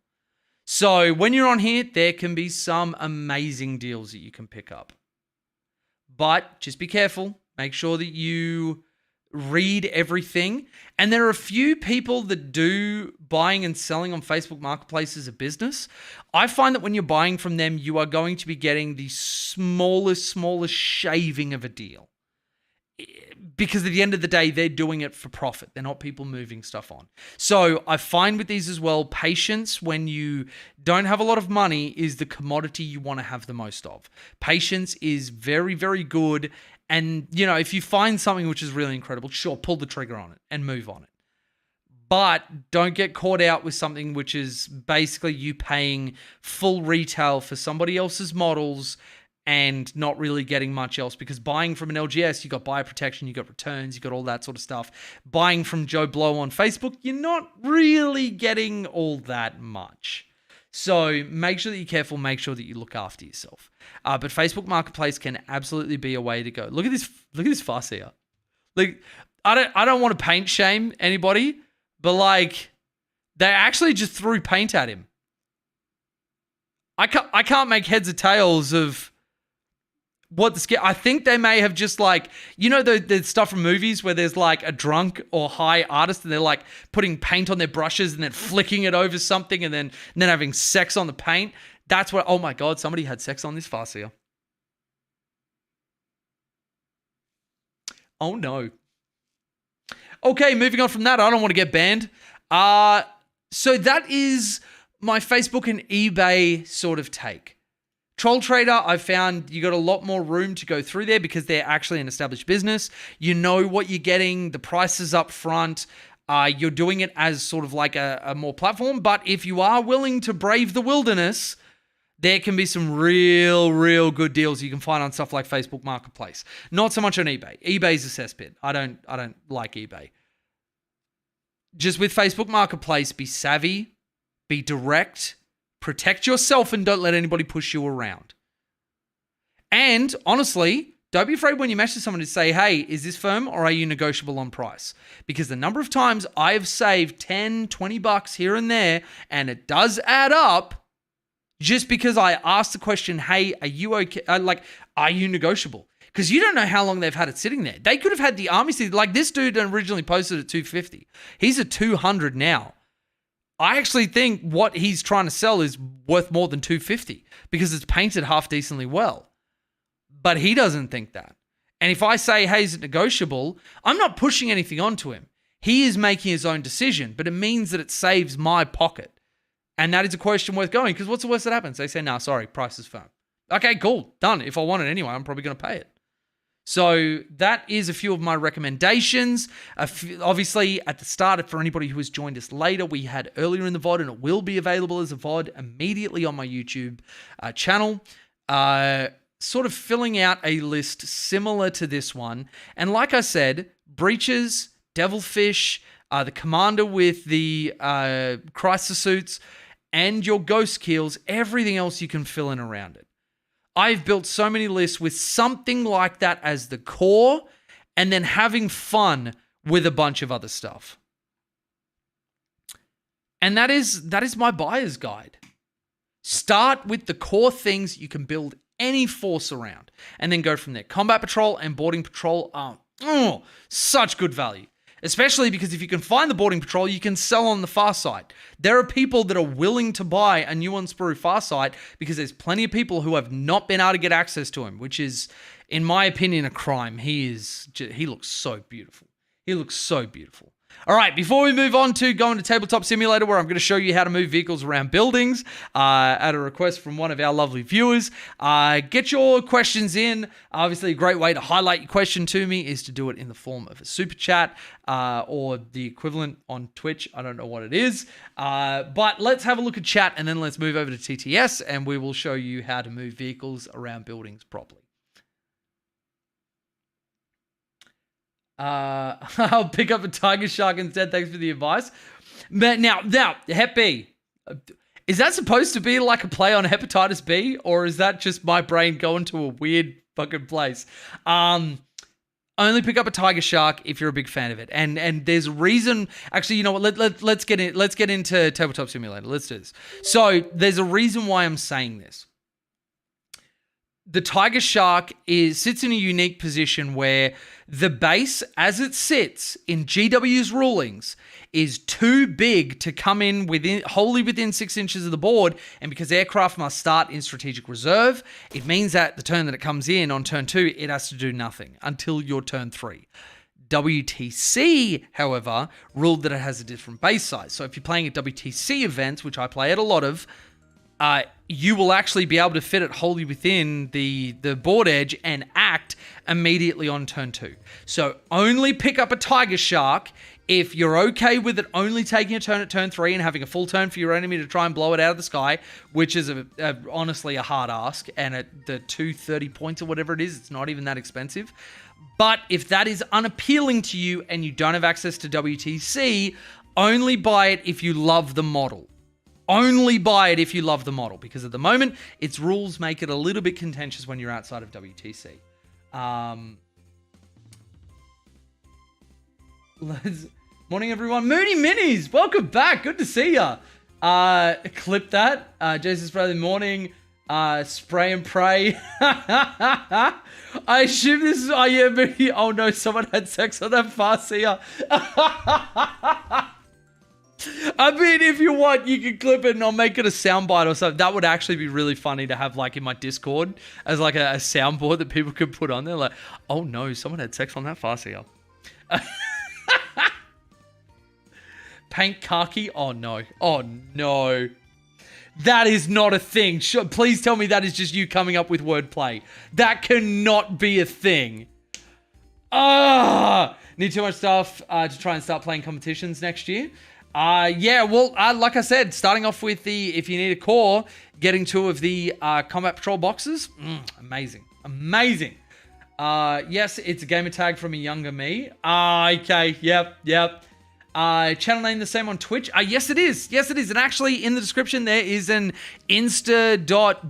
So when you're on here, there can be some amazing deals that you can pick up. But just be careful. Make sure that you read everything. And there are a few people that do buying and selling on Facebook Marketplace as a business. I find that when you're buying from them, you are going to be getting the smallest shaving of a deal. Because at the end of the day, they're doing it for profit. They're not people moving stuff on. So I find with these as well, patience when you don't have a lot of money is the commodity you want to have the most of. Patience is very, very good. And, you know, if you find something which is really incredible, sure, pull the trigger on it and move on it. But don't get caught out with something which is basically you paying full retail for somebody else's models and not really getting much else, because buying from an LGS, you got buyer protection, you got returns, you got all that sort of stuff. Buying from Joe Blow on Facebook, you're not really getting all that much. So make sure that you're careful, make sure that you look after yourself. But Facebook Marketplace can absolutely be a way to go. Look at this fuss here. Like, I don't want to paint shame anybody, but like, they actually just threw paint at him. I can't make heads or tails of what the scare. I think they may have just like, you know, the stuff from movies where there's like a drunk or high artist and they're like putting paint on their brushes and then flicking it over something and then having sex on the paint. That's what, oh my God, somebody had sex on this farce here. Oh no. Okay, moving on from that. I don't want to get banned. So that is my Facebook and eBay sort of take. Troll Trader, I found you got a lot more room to go through there because they're actually an established business. You know what you're getting, the prices up front. You're doing it as sort of like a more platform. But if you are willing to brave the wilderness, there can be some real good deals you can find on stuff like Facebook Marketplace. Not so much on eBay. eBay's a cesspit. I don't like eBay. Just with Facebook Marketplace, be savvy, be direct, protect yourself, and don't let anybody push you around. And honestly, don't be afraid when you message someone to say, hey, is this firm or are you negotiable on price? Because the number of times I've saved 10, 20 bucks here and there, and it does add up just because I asked the question, hey, are you okay? Are you negotiable? Because you don't know how long they've had it sitting there. They could have had the army seat. Like this dude originally posted at 250. He's at 200 now. I actually think what he's trying to sell is worth more than 250 because it's painted half decently well. But he doesn't think that. And if I say, hey, is it negotiable? I'm not pushing anything onto him. He is making his own decision, but it means that it saves my pocket. And that is a question worth going, because what's the worst that happens? They say, nah, sorry, price is firm. Okay, cool, done. If I want it anyway, I'm probably going to pay it. So that is a few of my recommendations. Obviously, at the start, for anybody who has joined us later, we had earlier in the VOD, and it will be available as a VOD immediately on my YouTube channel, sort of filling out a list similar to this one. And like I said, breaches, devilfish, the commander with the crisis suits, and your ghost kills, everything else you can fill in around it. I've built so many lists with something like that as the core, and then having fun with a bunch of other stuff. And that is my buyer's guide. Start with the core things you can build any force around, and then go from there. Combat patrol and boarding patrol are such good value. Especially because if you can find the boarding patrol, you can sell on the far side. There are people that are willing to buy a Nuon Sprue far side because there's plenty of people who have not been able to get access to him, which is, in my opinion, a crime. He looks so beautiful. He looks so beautiful. All right, before we move on to going to Tabletop Simulator, where I'm going to show you how to move vehicles around buildings at a request from one of our lovely viewers, get your questions in. Obviously, a great way to highlight your question to me is to do it in the form of a super chat or the equivalent on Twitch. I don't know what it is, but let's have a look at chat and then let's move over to TTS and we will show you how to move vehicles around buildings properly. I'll pick up a tiger shark instead. Thanks for the advice. But now, Hep B. Is that supposed to be like a play on hepatitis B? Or is that just my brain going to a weird fucking place? Only pick up a tiger shark if you're a big fan of it. And there's a reason. Actually, you know what? Let's get into Tabletop Simulator. Let's do this. So there's a reason why I'm saying this. The tiger shark sits in a unique position where the base, as it sits in GW's rulings, is too big to come in wholly within 6 inches of the board. And because aircraft must start in strategic reserve, it means that the turn that it comes in on turn 2, it has to do nothing until your turn 3. WTC, however, ruled that it has a different base size. So if you're playing at WTC events, which I play at a lot of, you will actually be able to fit it wholly within the board edge and act immediately on turn 2. So only pick up a tiger shark if you're okay with it only taking a turn at turn 3 and having a full turn for your enemy to try and blow it out of the sky, which is honestly a hard ask. And at the 230 points or whatever it is, it's not even that expensive. But if that is unappealing to you and you don't have access to WTC, only buy it if you love the model. Only buy it if you love the model, because at the moment, its rules make it a little bit contentious when you're outside of WTC. Morning, everyone. Moody Minis, welcome back. Good to see ya. Clip that. Jesus Friday morning. Spray and pray. I assume this is... Oh, yeah, Moody. Oh, no, someone had sex on that Farseer. I mean, if you want, you can clip it and I'll make it a soundbite or something. That would actually be really funny to have like in my Discord as like a soundboard that people could put on there. Like, oh no, someone had sex on that Farseer. Paint khaki? Oh no. Oh no. That is not a thing. Please tell me that is just you coming up with wordplay. That cannot be a thing. Need too much stuff to try and start playing competitions next year. Yeah, well, like I said, starting off with if you need a core, getting 2 of the Combat Patrol boxes. Amazing. Amazing. Yes, it's a gamer tag from a younger me. Okay, yep. Channel name the same on Twitch? Yes, it is. Yes, it is. And actually, in the description, there is an insta.biocc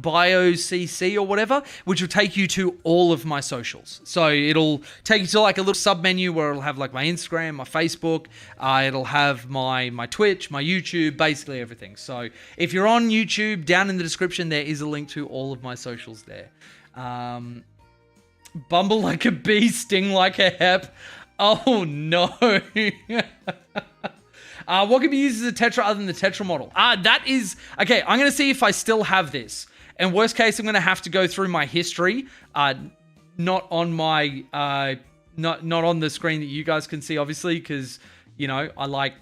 or whatever, which will take you to all of my socials. So it'll take you to like a little sub menu where it'll have like my Instagram, my Facebook. It'll have my Twitch, my YouTube, basically everything. So if you're on YouTube, down in the description, there is a link to all of my socials there. Bumble like a bee, sting like a hep. Oh no. What can be used as a Tetra other than the Tetra model? That is... Okay, I'm going to see if I still have this. And worst case, I'm going to have to go through my history. Not on my... not on the screen that you guys can see, obviously, because, you know, I like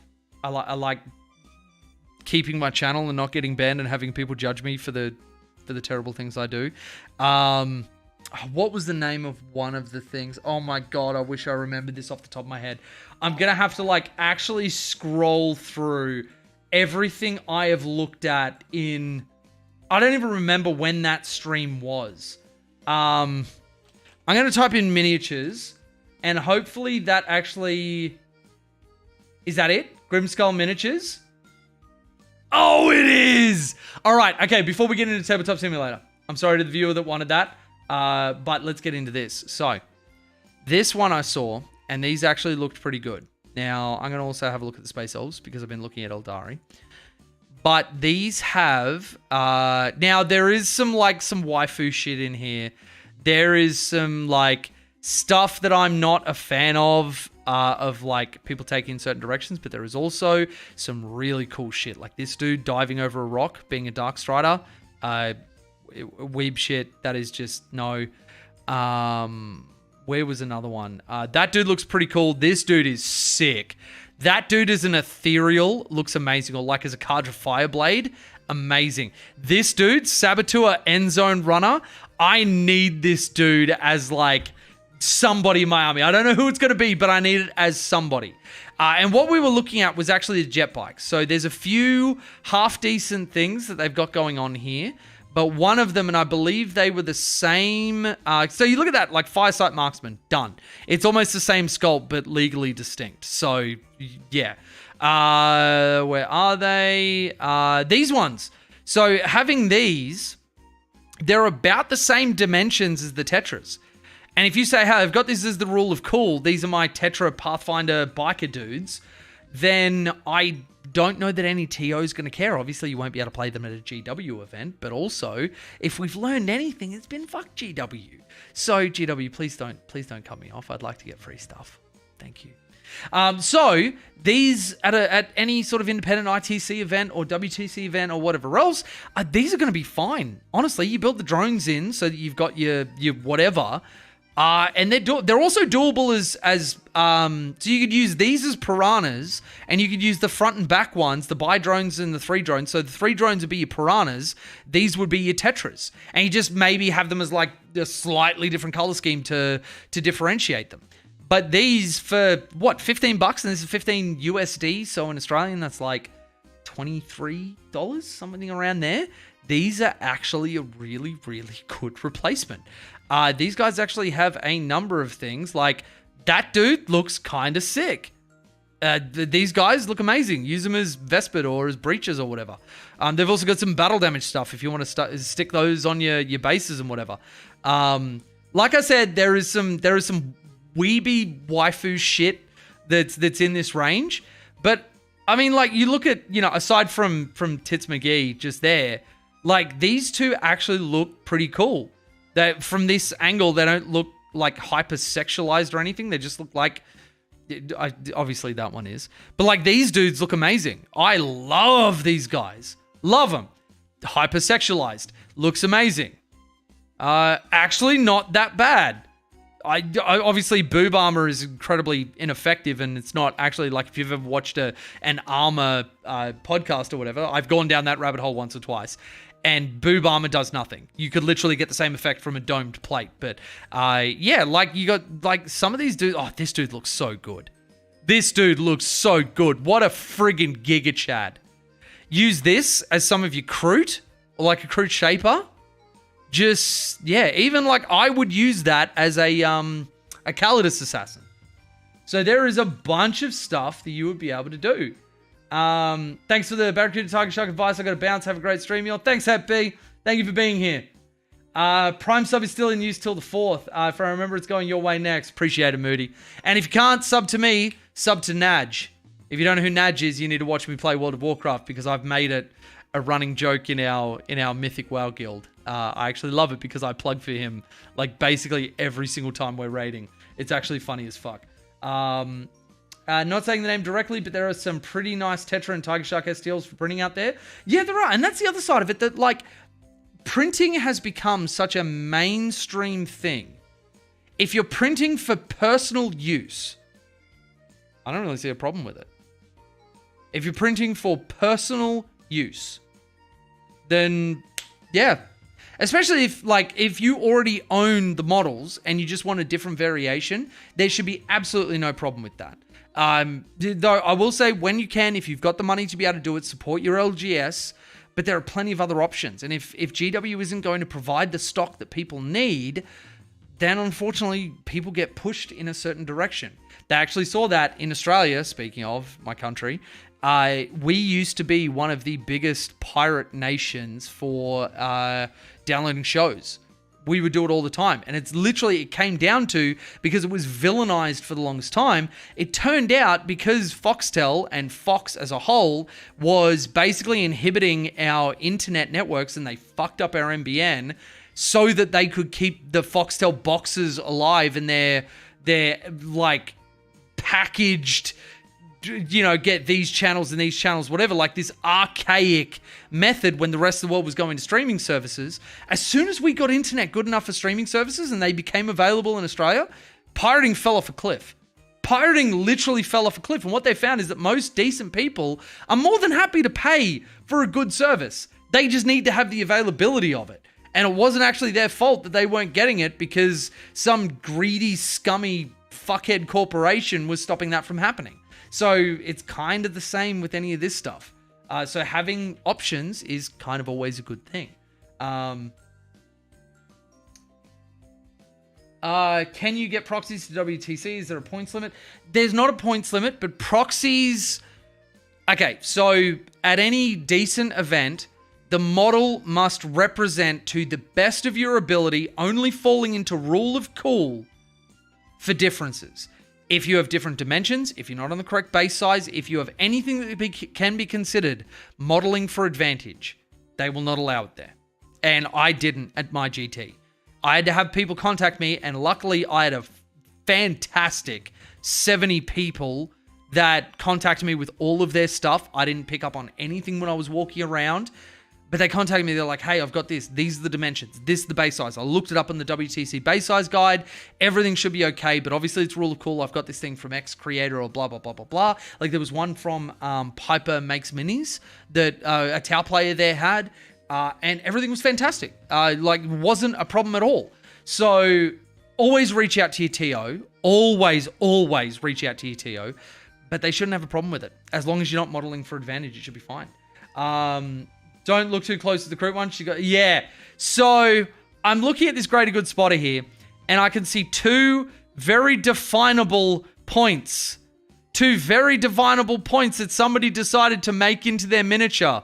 keeping my channel and not getting banned and having people judge me for the terrible things I do. What was the name of one of the things? Oh my god, I wish I remembered this off the top of my head. I'm gonna have to like actually scroll through everything I have looked at in... I don't even remember when that stream was. I'm gonna type in miniatures and hopefully that actually... Is that it? Grimskull Miniatures? Oh, it is! Alright, okay, before we get into Tabletop Simulator, I'm sorry to the viewer that wanted that. But let's get into this. So, this one I saw, and these actually looked pretty good. Now, I'm going to also have a look at the Space Elves, because I've been looking at Eldari. but these have now there is some waifu shit in here. There is some like stuff that I'm not a fan of like people taking in certain directions, but there is also some really cool shit like this dude diving over a rock being a Dark Strider. Weeb shit, that is just no. Where was another one? That dude looks pretty cool. This dude is sick. That dude is an ethereal, looks amazing, or like as a Kadra Fireblade, amazing. This dude, Saboteur End Zone Runner, I need this dude as like somebody in my army. I don't know who it's going to be, but I need it as somebody. And what we were looking at was actually the jet bikes. So there's a few half-decent things that they've got going on here. But one of them, and I believe they were the same. So you look at that, like Firesight Marksman, done. It's almost the same sculpt, but legally distinct. So, yeah. Where are they? These ones. So having these, they're about the same dimensions as the Tetras. And if you say, hey, I've got this as the rule of cool, these are my Tetra Pathfinder biker dudes, then I don't know that any TO is going to care. Obviously, you won't be able to play them at a GW event, but also, if we've learned anything, it's been fuck GW. So, GW, please don't cut me off. I'd like to get free stuff. Thank you. So, these, at any sort of independent ITC event or WTC event or whatever else, these are going to be fine. Honestly, you build the drones in so that you've got your whatever. And they're also doable as so you could use these as Piranhas, and you could use the front and back ones, the bi drones and the 3 drones. So the 3 drones would be your Piranhas, these would be your Tetras, and you just maybe have them as like a slightly different color scheme to differentiate them. But these for what, $15, and this is 15 USD, so in Australian that's like $23, something around there. These are actually a really, really good replacement. These guys actually have a number of things. Like, that dude looks kind of sick. These guys look amazing. Use them as Vespid or as Breaches or whatever. They've also got some battle damage stuff if you want to stick those on your bases and whatever. Like I said, there is some weeby waifu shit that's in this range. But, I mean, like, you look at, aside from Tits McGee just there, like, these two actually look pretty cool. That from this angle, they don't look like hyper-sexualized or anything. They just look like, obviously that one is. But like these dudes look amazing. I love these guys. Love them. Hyper-sexualized. Looks amazing. Actually not that bad. I obviously boob armor is incredibly ineffective, and it's not actually like if you've ever watched an armor podcast or whatever. I've gone down that rabbit hole once or twice. And boob armor does nothing. You could literally get the same effect from a domed plate. But yeah, like you got like some of these dudes. Oh, this dude looks so good. This dude looks so good. What a friggin' giga chad. Use this as some of your Kroot or like a Kroot shaper. Just, yeah, even like I would use that as a Calidus assassin. So there is a bunch of stuff that you would be able to do. Thanks for the Barracuda Tiger Shark advice. I got to bounce. Have a great stream, y'all. Thanks, Hep B. Thank you for being here. Prime sub is still in use till the 4th. If I remember, it's going your way next. Appreciate it, Moody. And if you can't sub to me, sub to Naj. If you don't know who Naj is, you need to watch me play World of Warcraft because I've made it a running joke in our Mythic WoW guild. I actually love it because I plug for him like basically every single time we're raiding. It's actually funny as fuck. Not saying the name directly, but there are some pretty nice Tetra and Tiger Shark STLs for printing out there. Yeah, there are. And that's the other side of it, that like printing has become such a mainstream thing. If you're printing for personal use, I don't really see a problem with it. If you're printing for personal use, then yeah. Especially if you already own the models and you just want a different variation, there should be absolutely no problem with that. Though I will say, when you can, if you've got the money to be able to do it, support your LGS, but there are plenty of other options. And if GW isn't going to provide the stock that people need, then unfortunately people get pushed in a certain direction. They actually saw that in Australia, speaking of my country. We used to be one of the biggest pirate nations for downloading shows. we would do it all the time. And it's literally, it came down to, because it was villainized for the longest time, it turned out because Foxtel and Fox as a whole was basically inhibiting our internet networks, and they fucked up our NBN so that they could keep the Foxtel boxes alive, and their like packaged, you know, get these channels and these channels, whatever, like this archaic method when the rest of the world was going to streaming services. As soon as we got internet good enough for streaming services and they became available in Australia, pirating fell off a cliff. Pirating literally fell off a cliff. And what they found is that most decent people are more than happy to pay for a good service. They just need to have the availability of it. And it wasn't actually their fault that they weren't getting it because some greedy, scummy fuckhead corporation was stopping that from happening. So it's kind of the same with any of this stuff. So having options is kind of always a good thing. Can you get proxies to WTC? Is there a points limit? There's not a points limit, but proxies... Okay, so at any decent event, the model must represent to the best of your ability, only falling into rule of cool for differences. If you have different dimensions, if you're not on the correct base size, if you have anything that can be considered modeling for advantage, they will not allow it there. And I didn't at my GT. I had to have people contact me, and luckily I had a fantastic 70 people that contacted me with all of their stuff. I didn't pick up on anything when I was walking around. But they contacted me, they're like, hey, I've got this. These are the dimensions. This is the base size. I looked it up in the WTC base size guide. Everything should be okay, but obviously it's rule of cool. I've got this thing from X creator or blah, blah, blah, blah, blah. Like there was one from Piper Makes Minis that a Tau player there had, and everything was fantastic. Like wasn't a problem at all. So always reach out to your TO. Always reach out to your TO, but they shouldn't have a problem with it. As long as you're not modeling for advantage, it should be fine. Don't look too close to the croup one. Yeah. So I'm looking at this greater good spotter here, and I can see two very definable points. Two very definable points that somebody decided to make into their miniature.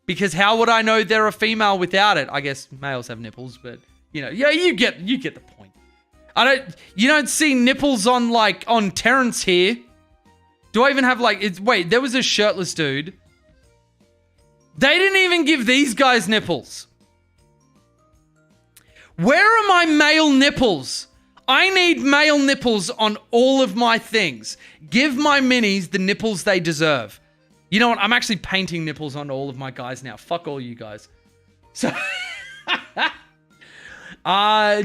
Because how would I know they're a female without it? I guess males have nipples, but you know, yeah, you get the point. You don't see nipples on Terrence here. Do I even have wait, there was a shirtless dude. They didn't even give these guys nipples. Where are my male nipples? I need male nipples on all of my things. Give my minis the nipples they deserve. You know what? I'm actually painting nipples on all of my guys now. Fuck all you guys. So,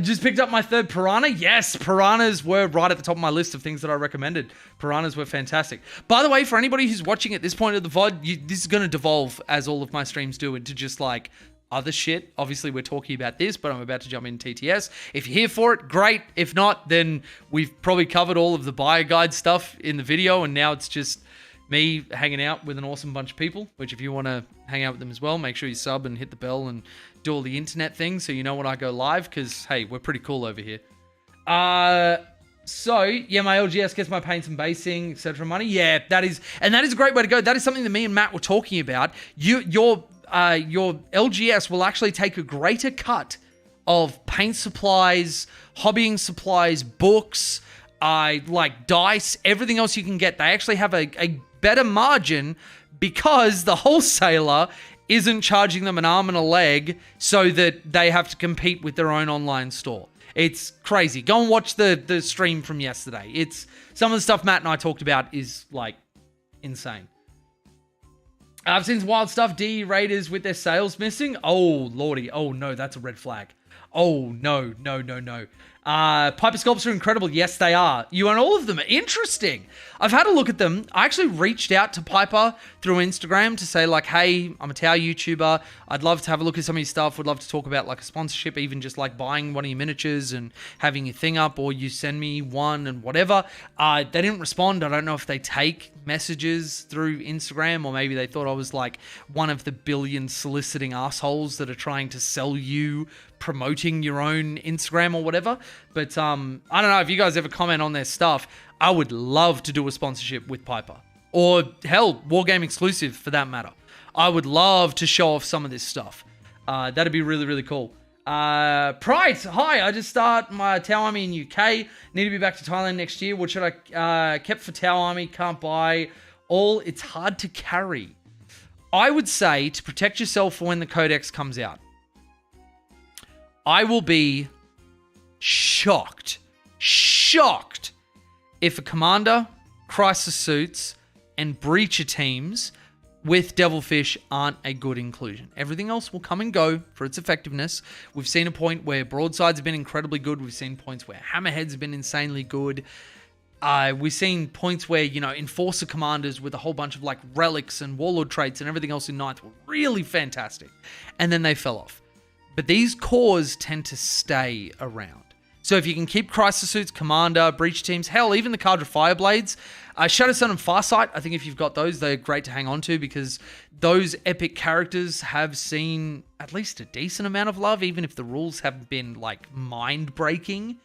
just picked up my third Piranha. Yes, Piranhas were right at the top of my list of things that I recommended. Piranhas were fantastic. By the way, for anybody who's watching at this point of the VOD, this is going to devolve, as all of my streams do, into just like other shit. Obviously, we're talking about this, but I'm about to jump in TTS. If you're here for it, great. If not, then we've probably covered all of the buyer guide stuff in the video, and now it's just me hanging out with an awesome bunch of people, which if you want to hang out with them as well, make sure you sub and hit the bell and do all the internet things so you know when I go live, because, hey, we're pretty cool over here. So, yeah, my LGS gets my paints and basing, etc. money. Yeah, that is a great way to go. That is something that me and Matt were talking about. Your LGS will actually take a greater cut of paint supplies, hobbying supplies, books, like dice, everything else you can get. They actually have a better margin because the wholesaler isn't charging them an arm and a leg so that they have to compete with their own online store. It's crazy. Go and watch the stream from yesterday. It's some of the stuff Matt and I talked about is like insane. I've seen wild stuff. DE Raiders with their sales missing. Oh, lordy. Oh, no, that's a red flag. Oh, no. Piper Sculpts are incredible. Yes, they are. You own all of them. Interesting. I've had a look at them. I actually reached out to Piper through Instagram to say like, hey, I'm a Tau YouTuber. I'd love to have a look at some of your stuff. Would love to talk about like a sponsorship, even just like buying one of your miniatures and having your thing up, or you send me one and whatever. They didn't respond. I don't know if they take messages through Instagram, or maybe they thought I was like one of the billion soliciting assholes that are trying to sell you promoting your own Instagram or whatever. But I don't know if you guys ever comment on their stuff. I would love to do a sponsorship with Piper, or hell, Wargame exclusive for that matter. I would love to show off some of this stuff. That'd be really, really cool. Pride, hi, I just start my Tau Army in UK. Need to be back to Thailand next year. What should I kept for Tau Army? Can't buy all. It's hard to carry. I would say to protect yourself for when the Codex comes out. I will be shocked if a Commander, Crisis Suits, and Breacher teams with Devilfish aren't a good inclusion. Everything else will come and go for its effectiveness. We've seen a point where Broadsides have been incredibly good. We've seen points where Hammerheads have been insanely good. We've seen points where, Enforcer Commanders with a whole bunch of like relics and Warlord traits and everything else in Ninth were really fantastic. And then they fell off. But these cores tend to stay around. So if you can keep Crisis Suits, Commander, Breach teams, hell, even the Kadra Fireblades, Shadow Sun and Farsight, I think if you've got those, they're great to hang on to because those epic characters have seen at least a decent amount of love, even if the rules haven't been like mind-breaking.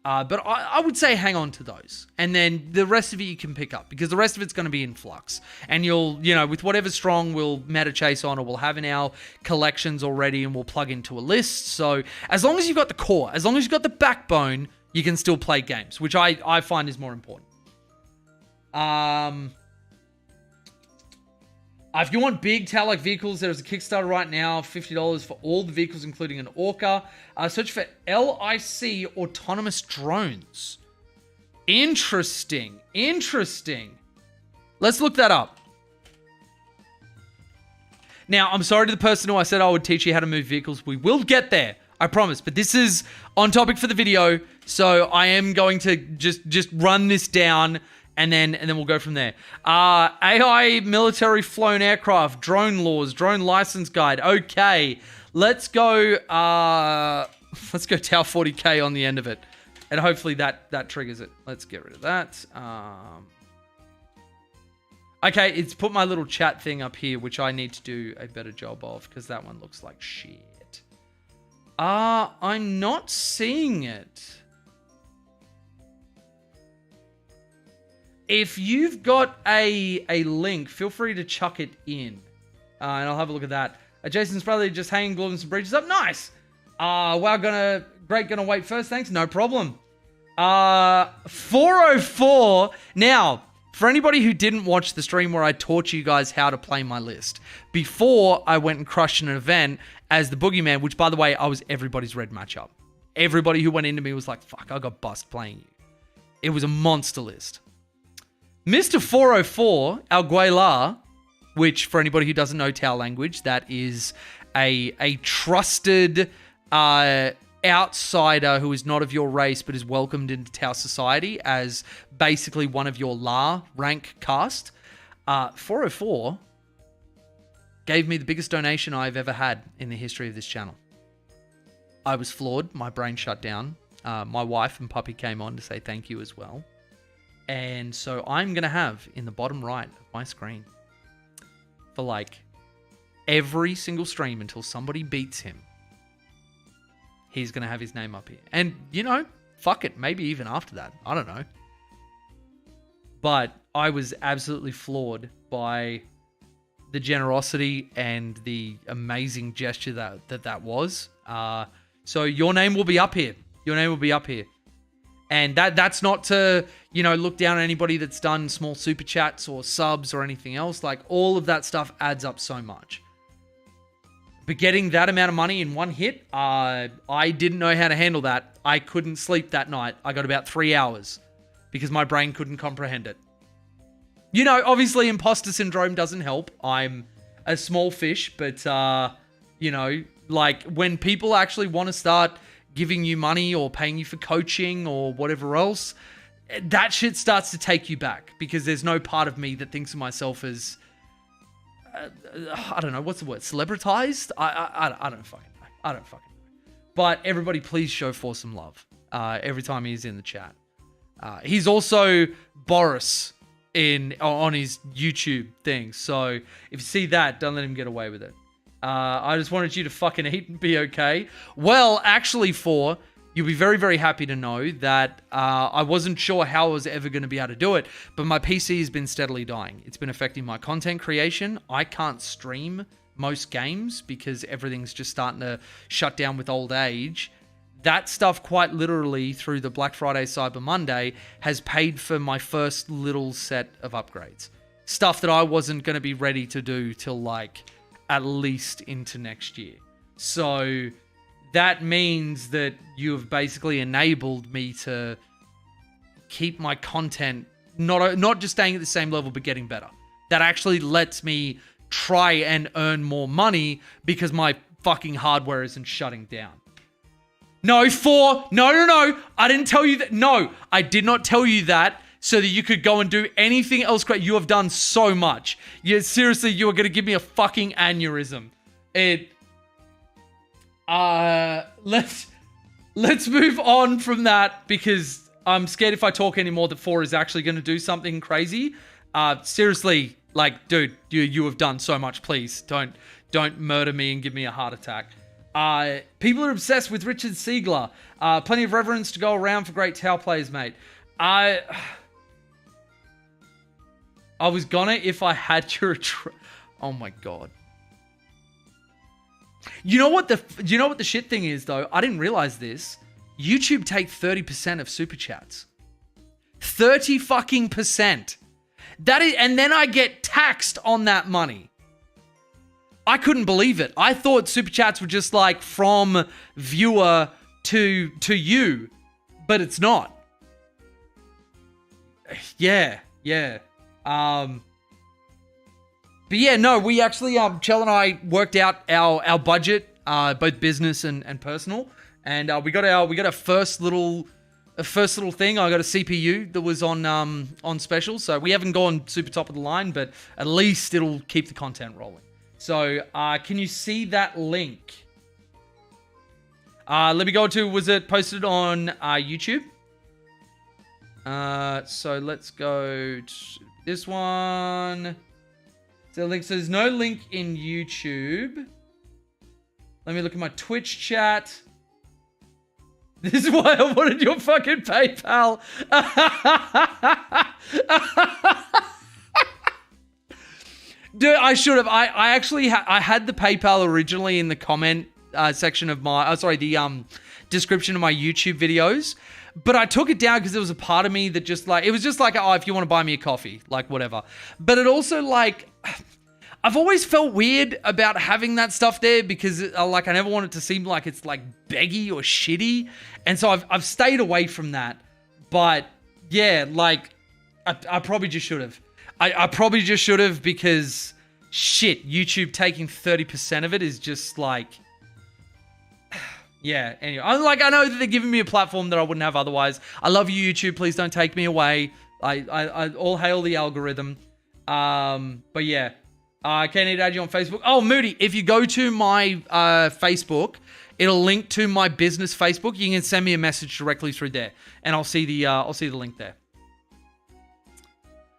But I would say hang on to those. And then the rest of it you can pick up because the rest of it's going to be in flux. And you'll, with whatever strong we'll meta chase on or we'll have in our collections already and we'll plug into a list. So as long as you've got the core, as long as you've got the backbone, you can still play games, which I find is more important. If you want big Tau-like vehicles, there's a Kickstarter right now, $50 for all the vehicles, including an Orca. Search for LIC autonomous drones. Interesting. Let's look that up. Now, I'm sorry to the person who I said I would teach you how to move vehicles. We will get there, I promise. But this is on topic for the video, so I am going to just run this down. And then we'll go from there. AI military flown aircraft, drone laws, drone license guide. Okay, let's go Tau 40k on the end of it, and hopefully that triggers it. Let's get rid of that. Okay, it's put my little chat thing up here, which I need to do a better job of because that one looks like shit. I'm not seeing it. If you've got a link, feel free to chuck it in. And I'll have a look at that. Jason's brother just hanging gloves and some breaches up. Nice. Wow, gonna wait first. Thanks. No problem. 404. Now, for anybody who didn't watch the stream where I taught you guys how to play my list, before I went and crushed an event as the Boogeyman, which, by the way, I was everybody's red matchup. Everybody who went into me was like, fuck, I got bust playing you. It was a monster list. Mr. 404, Alguela, which for anybody who doesn't know Tau language, that is a trusted outsider who is not of your race but is welcomed into Tau society as basically one of your La rank cast. 404 gave me the biggest donation I've ever had in the history of this channel. I was floored. My brain shut down. My wife and puppy came on to say thank you as well. And so I'm going to have in the bottom right of my screen for like every single stream until somebody beats him, he's going to have his name up here. And, fuck it. Maybe even after that. I don't know. But I was absolutely floored by the generosity and the amazing gesture that was. So your name will be up here. Your name will be up here. And that's not to, look down on anybody that's done small super chats or subs or anything else. Like, all of that stuff adds up so much. But getting that amount of money in one hit, I didn't know how to handle that. I couldn't sleep that night. I got about 3 hours because my brain couldn't comprehend it. Obviously imposter syndrome doesn't help. I'm a small fish, but, like when people actually want to start giving you money or paying you for coaching or whatever else, that shit starts to take you back because there's no part of me that thinks of myself as, I don't know, what's the word? Celebritized? I don't fucking know. I don't fucking know. But everybody please show for some love every time he's in the chat. He's also Boris on his YouTube thing. So if you see that, don't let him get away with it. I just wanted you to fucking eat and be okay. Well, actually, you'll be very, very happy to know that I wasn't sure how I was ever going to be able to do it, but my PC has been steadily dying. It's been affecting my content creation. I can't stream most games because everything's just starting to shut down with old age. That stuff quite literally through the Black Friday, Cyber Monday has paid for my first little set of upgrades. Stuff that I wasn't going to be ready to do till like at least into next year. So that means that you have basically enabled me to keep my content not just staying at the same level, but getting better. That actually lets me try and earn more money because my fucking hardware isn't shutting down. No. I didn't tell you that. No, I did not tell you that so that you could go and do anything else great. You have done so much. Seriously, you are going to give me a fucking aneurysm. Let's move on from that because I'm scared if I talk anymore that 4 is actually going to do something crazy. Seriously, like, dude, you have done so much. Please don't murder me and give me a heart attack. People are obsessed with Richard Siegler. Plenty of reverence to go around for great Tau players, mate. I was gonna if I had your... Oh my god. You know what the shit thing is, though? I didn't realize this. YouTube take 30% of super chats. 30 fucking %. That is, and then I get taxed on that money. I couldn't believe it. I thought super chats were just like from viewer to you, but it's not. Yeah. But yeah, no, we actually, Chell and I worked out our budget, both business and personal. And we got a first little thing. I got a CPU that was on special, so we haven't gone super top of the line, but at least it'll keep the content rolling. So can you see that link? Let me go to, was it posted on YouTube? So let's go to this one. So there's no link in YouTube. Let me look at my Twitch chat. This is why I wanted your fucking PayPal. Dude, I should have. I actually I had the PayPal originally in the comment section of my... the description of my YouTube videos. But I took it down because there was a part of me that just like... It was just like, oh, if you want to buy me a coffee, like whatever. But it also like... I've always felt weird about having that stuff there because like I never want it to seem like it's like beggy or shitty. And so I've stayed away from that. But yeah, like I probably just should have. I probably just should have because shit, YouTube taking 30% of it is just like... Yeah, anyway. I know that they're giving me a platform that I wouldn't have otherwise. I love you, YouTube. Please don't take me away. I all hail the algorithm. But yeah. I can't need to add you on Facebook. Oh, Moody, if you go to my Facebook, it'll link to my business Facebook. You can send me a message directly through there, and I'll see the link there.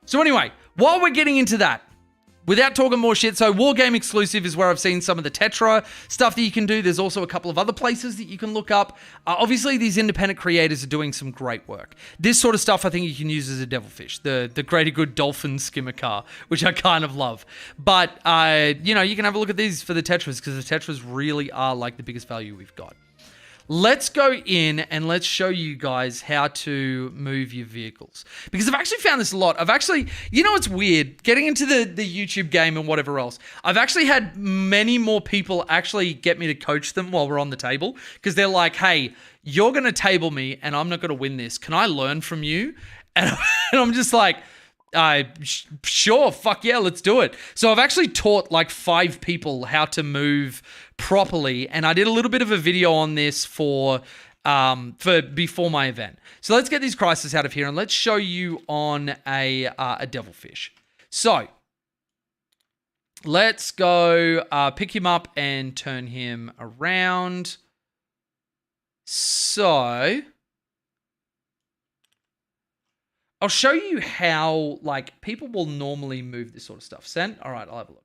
So anyway, while we're getting into that, without talking more shit, so Wargame Exclusive is where I've seen some of the Tetra stuff that you can do. There's also a couple of other places that you can look up. Obviously, these independent creators are doing some great work. This sort of stuff I think you can use as a devilfish. The Greater Good Dolphin Skimmer car, which I kind of love. But, you can have a look at these for the Tetras because the Tetras really are like the biggest value we've got. Let's go in and let's show you guys how to move your vehicles. Because I've actually found this a lot. It's weird, getting into the YouTube game and whatever else. I've actually had many more people actually get me to coach them while we're on the table. Because they're like, hey, you're going to table me and I'm not going to win this. Can I learn from you? And I'm just like... sure, fuck yeah, let's do it. So I've actually taught like 5 people how to move properly, and I did a little bit of a video on this for before my event. So let's get these crises out of here and let's show you on a devilfish. So let's go pick him up and turn him around. So I'll show you how, like, people will normally move this sort of stuff. Send? All right, I'll have a look.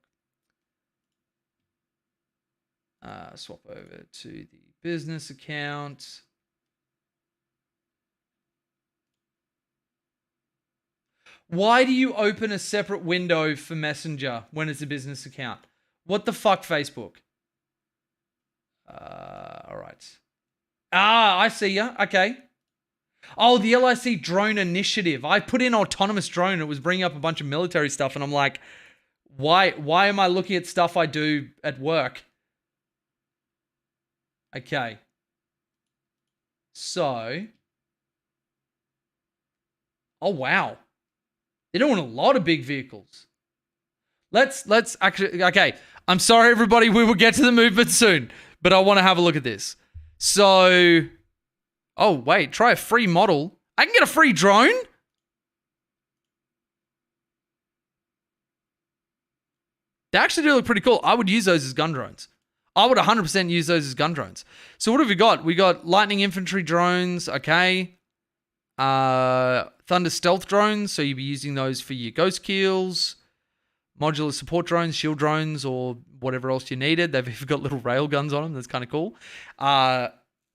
Swap over to the business account. Why do you open a separate window for Messenger when it's a business account? What the fuck, Facebook? All right. I see ya. Okay. Oh, the LIC drone initiative. I put in autonomous drone. It was bringing up a bunch of military stuff, and I'm like, why am I looking at stuff I do at work? Okay. So, oh wow, they're doing a lot of big vehicles. Let's actually, okay. I'm sorry, everybody. We will get to the movement soon, but I want to have a look at this. So, oh wait, try a free model. I can get a free drone. They actually do look pretty cool. I would use those as gun drones. I would 100% use those as gun drones. So what have we got? We got lightning infantry drones, okay. Thunder stealth drones, so you'll be using those for your ghost kills. Modular support drones, shield drones, or whatever else you needed. They've even got little rail guns on them. That's kind of cool.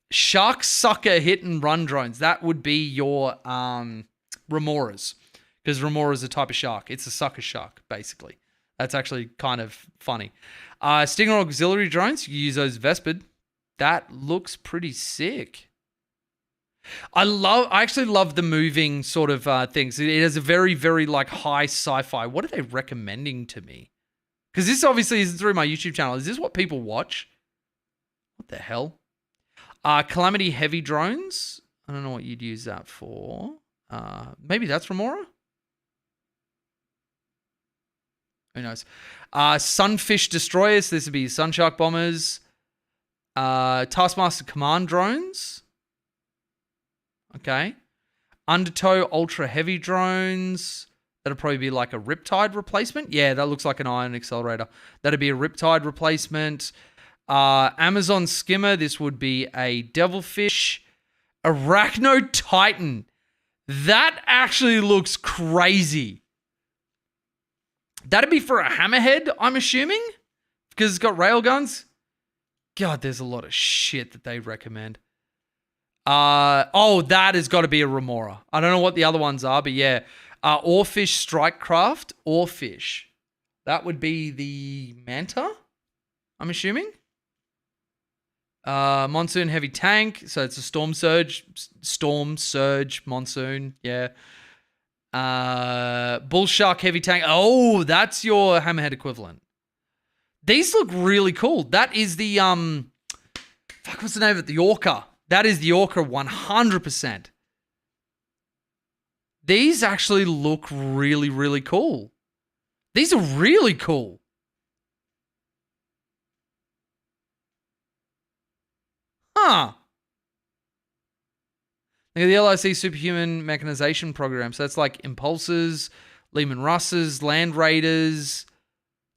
Shark sucker hit and run drones. That would be your remoras, because remora is a type of shark. It's a sucker shark, basically. That's actually kind of funny. Stinger auxiliary drones, you use those Vespid. That looks pretty sick. I actually love the moving sort of things. It has a very, very like high sci-fi. What are they recommending to me? Because this obviously is through my YouTube channel. Is this what people watch? What the hell? Calamity heavy drones. I don't know what you'd use that for. Maybe that's Remora? Who knows? Sunfish destroyers. This would be Sunshark bombers. Taskmaster command drones. Okay. Undertow ultra heavy drones. That'll probably be like a Riptide replacement. Yeah, that looks like an ion accelerator. That'd be a Riptide replacement. Amazon skimmer. This would be a devilfish. Arachno Titan. That actually looks crazy. That'd be for a hammerhead, I'm assuming, because it's got railguns. God, there's a lot of shit that they recommend. That has got to be a Remora. I don't know what the other ones are, but yeah. Oarfish Strikecraft. Oarfish. That would be the Manta, I'm assuming. Monsoon Heavy Tank. So it's a Storm Surge, Monsoon. Yeah. Bull Shark Heavy Tank. Oh, that's your Hammerhead equivalent. These look really cool. That is the, what's the name of it? The Orca. That is the Orca 100%. These actually look really, really cool. These are really cool. Huh. Look at the LIC Superhuman Mechanization Program. So that's like Impulsors, Lehman Russes, Land Raiders.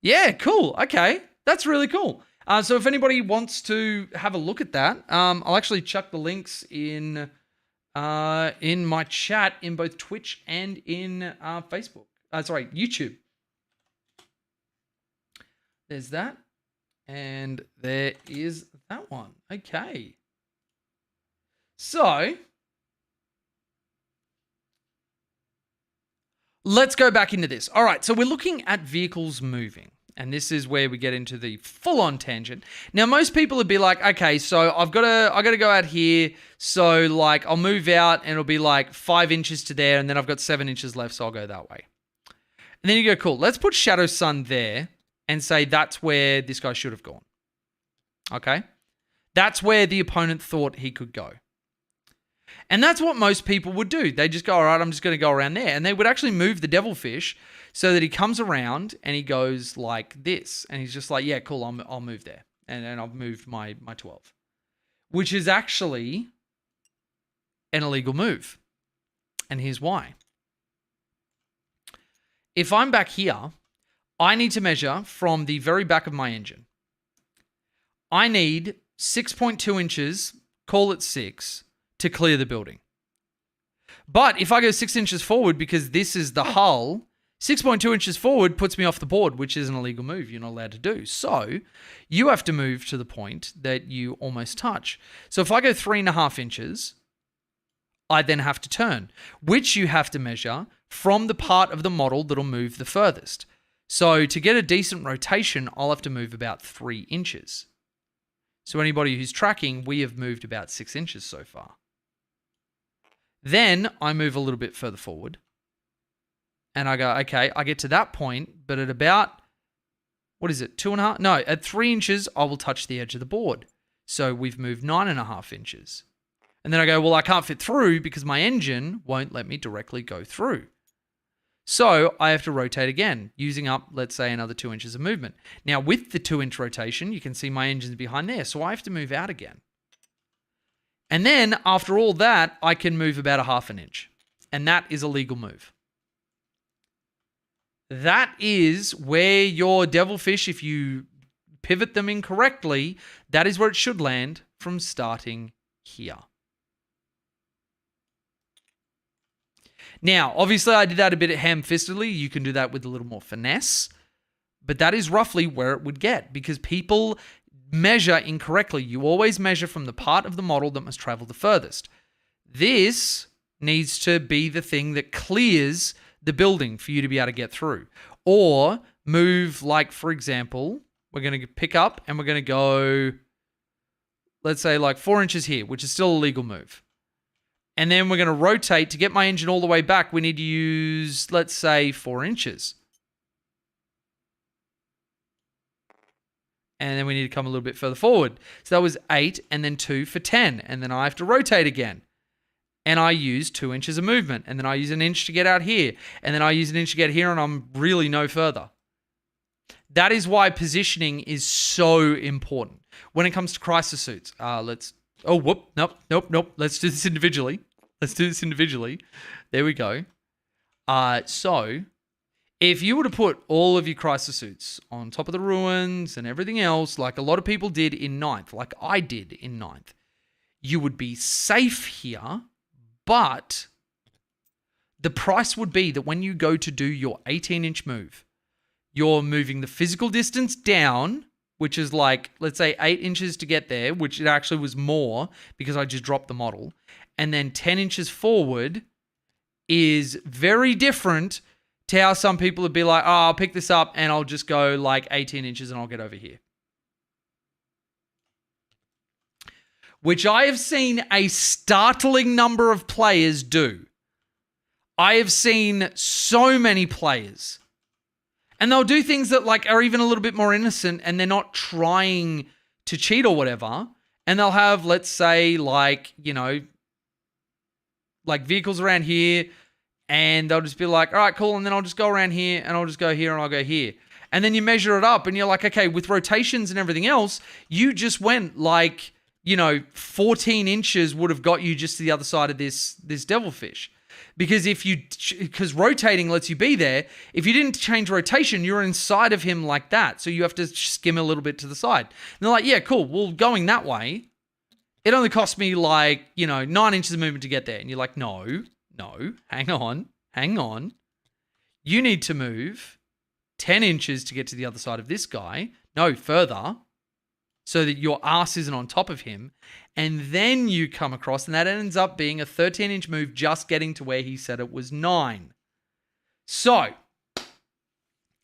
Yeah, cool. Okay. That's really cool. So if anybody wants to have a look at that, I'll actually chuck the links in my chat in both Twitch and in Facebook. YouTube. There's that. And there is that one. Okay. So let's go back into this. All right, so we're looking at vehicles moving, and this is where we get into the full-on tangent. Now, most people would be like, okay, so I got to go out here, so like I'll move out, and it'll be like 5 inches to there, and then I've got 7 inches left, so I'll go that way. And then you go, cool, let's put Shadow Sun there and say that's where this guy should have gone. Okay? That's where the opponent thought he could go. And that's what most people would do. They just go, all right, I'm just going to go around there. And they would actually move the devilfish so that he comes around and he goes like this. And he's just like, yeah, cool, I'll move there. And I've moved my 12. Which is actually an illegal move. And here's why. If I'm back here, I need to measure from the very back of my engine. I need 6.2 inches, call it 6, to clear the building. But if I go 6 inches forward, because this is the hull, 6.2 inches forward puts me off the board, which is an illegal move you're not allowed to do. So you have to move to the point that you almost touch. So if I go 3.5 inches, I then have to turn, which you have to measure from the part of the model that'll move the furthest. So to get a decent rotation, I'll have to move about 3 inches. So anybody who's tracking, we have moved about 6 inches so far. Then I move a little bit further forward. And I go, okay, I get to that point, but at about, what is it, 2.5? No, at 3 inches, I will touch the edge of the board. So we've moved 9.5 inches. And then I go, well, I can't fit through because my engine won't let me directly go through. So I have to rotate again, using up, let's say, another 2 inches of movement. Now, with the 2-inch rotation, you can see my engine's behind there, so I have to move out again. And then, after all that, I can move about 1/2 inch. And that is a legal move. That is where your devilfish, if you pivot them incorrectly, that is where it should land from starting here. Now, obviously, I did that a bit ham-fistedly. You can do that with a little more finesse. But that is roughly where it would get because people measure incorrectly. You always measure from the part of the model that must travel the furthest. This needs to be the thing that clears the building for you to be able to get through. Or move, like, for example, we're going to pick up and we're going to go, let's say, like 4 inches here, which is still a legal move. And then we're going to rotate. To get my engine all the way back, we need to use, let's say, 4 inches. And then we need to come a little bit further forward. So that was 8 and then 2 for 10. And then I have to rotate again. And I use 2 inches of movement. And then I use 1 inch to get out here. And then I use 1 inch to get here, and I'm really no further. That is why positioning is so important. When it comes to crisis suits, let's do this individually. There we go. So if you were to put all of your crisis suits on top of the ruins and everything else, like a lot of people did in 9th, like I did in 9th, you would be safe here, but the price would be that when you go to do your 18-inch move, you're moving the physical distance down, which is like, let's say 8 inches to get there, which it actually was more because I just dropped the model. And then 10 inches forward is very different to how some people would be like, oh, I'll pick this up and I'll just go like 18 inches and I'll get over here. Which I have seen a startling number of players do. I have seen so many players. And they'll do things that like are even a little bit more innocent and they're not trying to cheat or whatever. And they'll have, let's say, like, you know, like vehicles around here, and they'll just be like, all right, cool. And then I'll just go around here and I'll just go here and I'll go here. And then you measure it up and you're like, okay, with rotations and everything else, you just went like, you know, 14 inches would have got you just to the other side of this devilfish. Because rotating lets you be there. If you didn't change rotation, you're inside of him like that. So you have to skim a little bit to the side. And they're like, yeah, cool. Well, going that way, it only cost me like, you know, 9 inches of movement to get there. And you're like, no, hang on. You need to move 10 inches to get to the other side of this guy. No, further. So that your ass isn't on top of him. And then you come across, and that ends up being a 13-inch move just getting to where he said it was 9. So,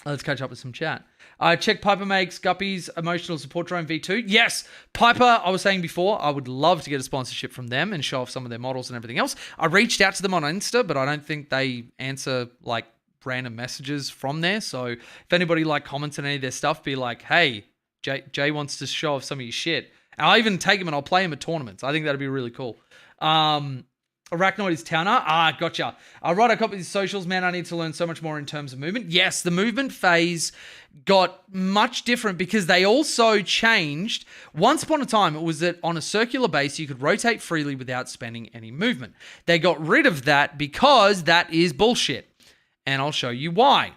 let's catch up with some chat. Check Piper makes Guppy's emotional support drone V2. Yes, Piper, I was saying before, I would love to get a sponsorship from them and show off some of their models and everything else. I reached out to them on Insta, but I don't think they answer like random messages from there. So if anybody like comments on any of their stuff, be like, hey, Jay wants to show off some of your shit. And I'll even take him and I'll play him at tournaments. I think that'd be really cool. Arachnoid is Towner. Gotcha. Right, I copied the socials. Man, I need to learn so much more in terms of movement. Yes, the movement phase got much different because they also changed. Once upon a time, it was that on a circular base, you could rotate freely without spending any movement. They got rid of that because that is bullshit. And I'll show you why.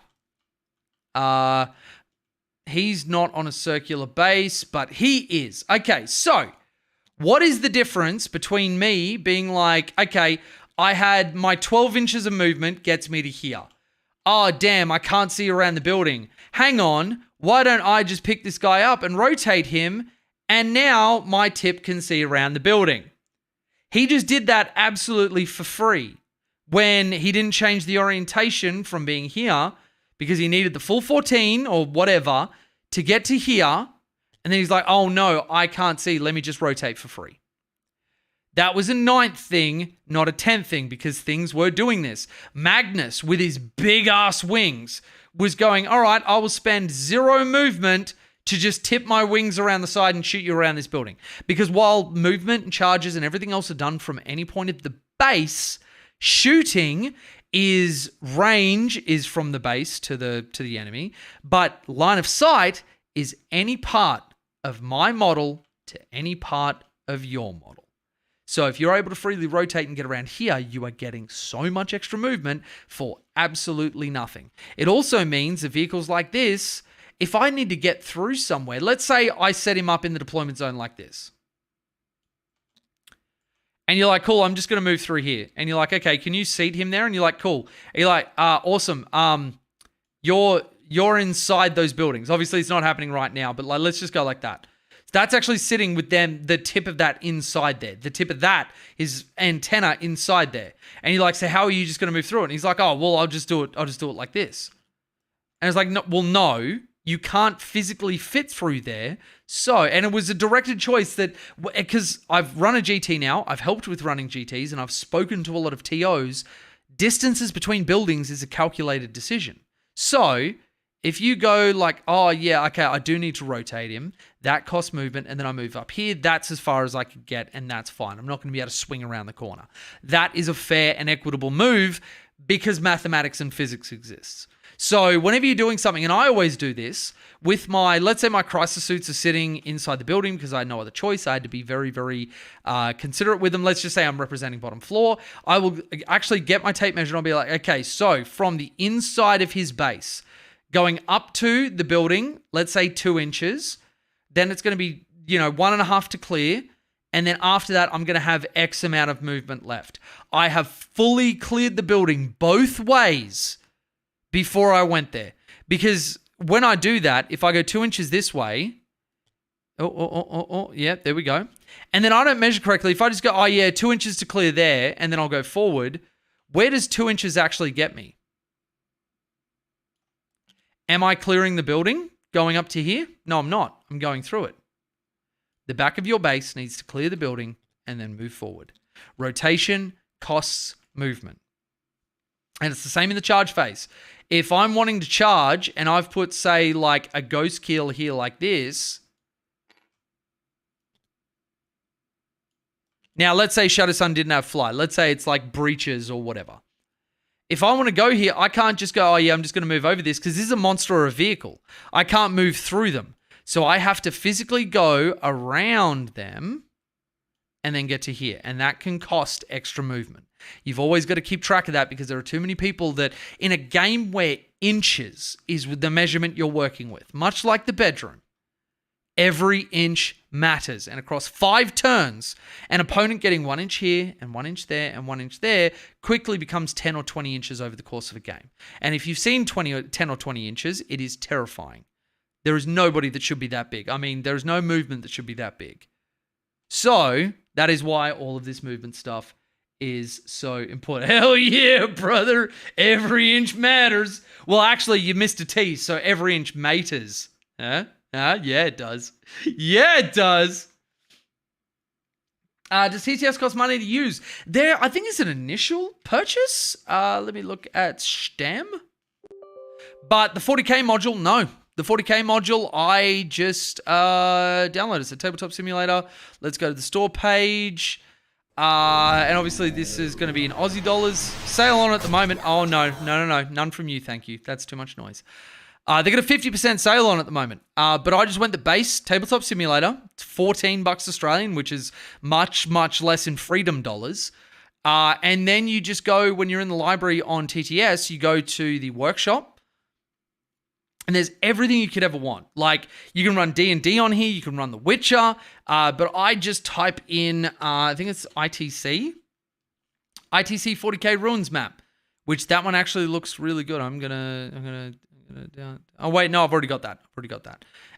He's not on a circular base, but he is. Okay, so what is the difference between me being like, okay, I had my 12 inches of movement gets me to here. Oh, damn, I can't see around the building. Hang on, why don't I just pick this guy up and rotate him, and now my tip can see around the building. He just did that absolutely for free when he didn't change the orientation from being here, because he needed the full 14 or whatever to get to here. And then he's like, oh no, I can't see. Let me just rotate for free. That was a 9th thing, not a 10th thing, because things were doing this. Magnus, with his big-ass wings, was going, all right, I will spend 0 movement to just tip my wings around the side and shoot you around this building. Because while movement and charges and everything else are done from any point of the base, shooting is range is from the base to the enemy, but line of sight is any part of my model to any part of your model. So if you're able to freely rotate and get around here, you are getting so much extra movement for absolutely nothing. It also means that vehicles like this, if I need to get through somewhere, let's say I set him up in the deployment zone like this. And you're like, cool, I'm just going to move through here. And you're like, okay, can you seat him there? And you're like, cool. And you're like, awesome. You're inside those buildings. Obviously, it's not happening right now, but like, let's just go like that. That's actually sitting with them, the tip of that inside there. The tip of that is antenna inside there. And you're like, so how are you just going to move through it? And he's like, oh, well, I'll just do it like this. And it's like, no, well, no, you can't physically fit through there. So, and it was a directed choice that, because I've run a GT now, I've helped with running GTs, and I've spoken to a lot of TOs, distances between buildings is a calculated decision. So, if you go like, oh yeah, okay, I do need to rotate him, that costs movement, and then I move up here, that's as far as I could get, and that's fine. I'm not going to be able to swing around the corner. That is a fair and equitable move because mathematics and physics exists. So whenever you're doing something, and I always do this, with my, let's say my crisis suits are sitting inside the building because I had no other choice. I had to be very, very considerate with them. Let's just say I'm representing bottom floor. I will actually get my tape measure and I'll be like, okay, so from the inside of his base, going up to the building, let's say 2 inches, then it's going to be, 1.5 to clear. And then after that, I'm going to have X amount of movement left. I have fully cleared the building both ways before I went there. Because when I do that, if I go 2 inches this way, yeah, there we go. And then I don't measure correctly. If I just go, 2 inches to clear there, and then I'll go forward, where does 2 inches actually get me? Am I clearing the building going up to here? No, I'm not. I'm going through it. The back of your base needs to clear the building and then move forward. Rotation costs movement. And it's the same in the charge phase. If I'm wanting to charge and I've put, say, like a ghost kill here like this. Now, let's say Shadow Sun didn't have fly. Let's say it's like breaches or whatever. If I want to go here, I can't just go, I'm just going to move over this because this is a monster or a vehicle. I can't move through them. So I have to physically go around them and then get to here. And that can cost extra movement. You've always got to keep track of that because there are too many people that in a game where inches is the measurement you're working with, much like the bedroom, every inch matters. And across 5 turns, an opponent getting 1 inch here and 1 inch there and 1 inch there quickly becomes 10 or 20 inches over the course of a game. And if you've seen 10 or 20 inches, it is terrifying. There is nobody that should be that big. I mean, there is no movement that should be that big. So that is why all of this movement stuff is so important. Hell yeah, brother. Every inch matters. Well, actually, you missed a T, so every inch matters. Huh? Yeah, it does. Yeah, it does. Does TTS cost money to use? There, I think it's an initial purchase. Let me look at Stem. But the 40K module, no. The 40K module, I just downloaded. It's a Tabletop Simulator. Let's go to the store page. And obviously this is going to be in Aussie dollars. Sale on at the moment. Oh, no. None from you, thank you. That's too much noise. They got a 50% sale on at the moment. But I just went the base Tabletop Simulator. It's $14 Australian, which is much, much less in freedom dollars. And then you just go, when you're in the library on TTS, you go to the workshop. And there's everything you could ever want. Like, you can run D&D on here. You can run The Witcher. But I just type in, I think it's ITC 40K Ruins map, which that one actually looks really good. I'm gonna Oh wait, no, I've already got that.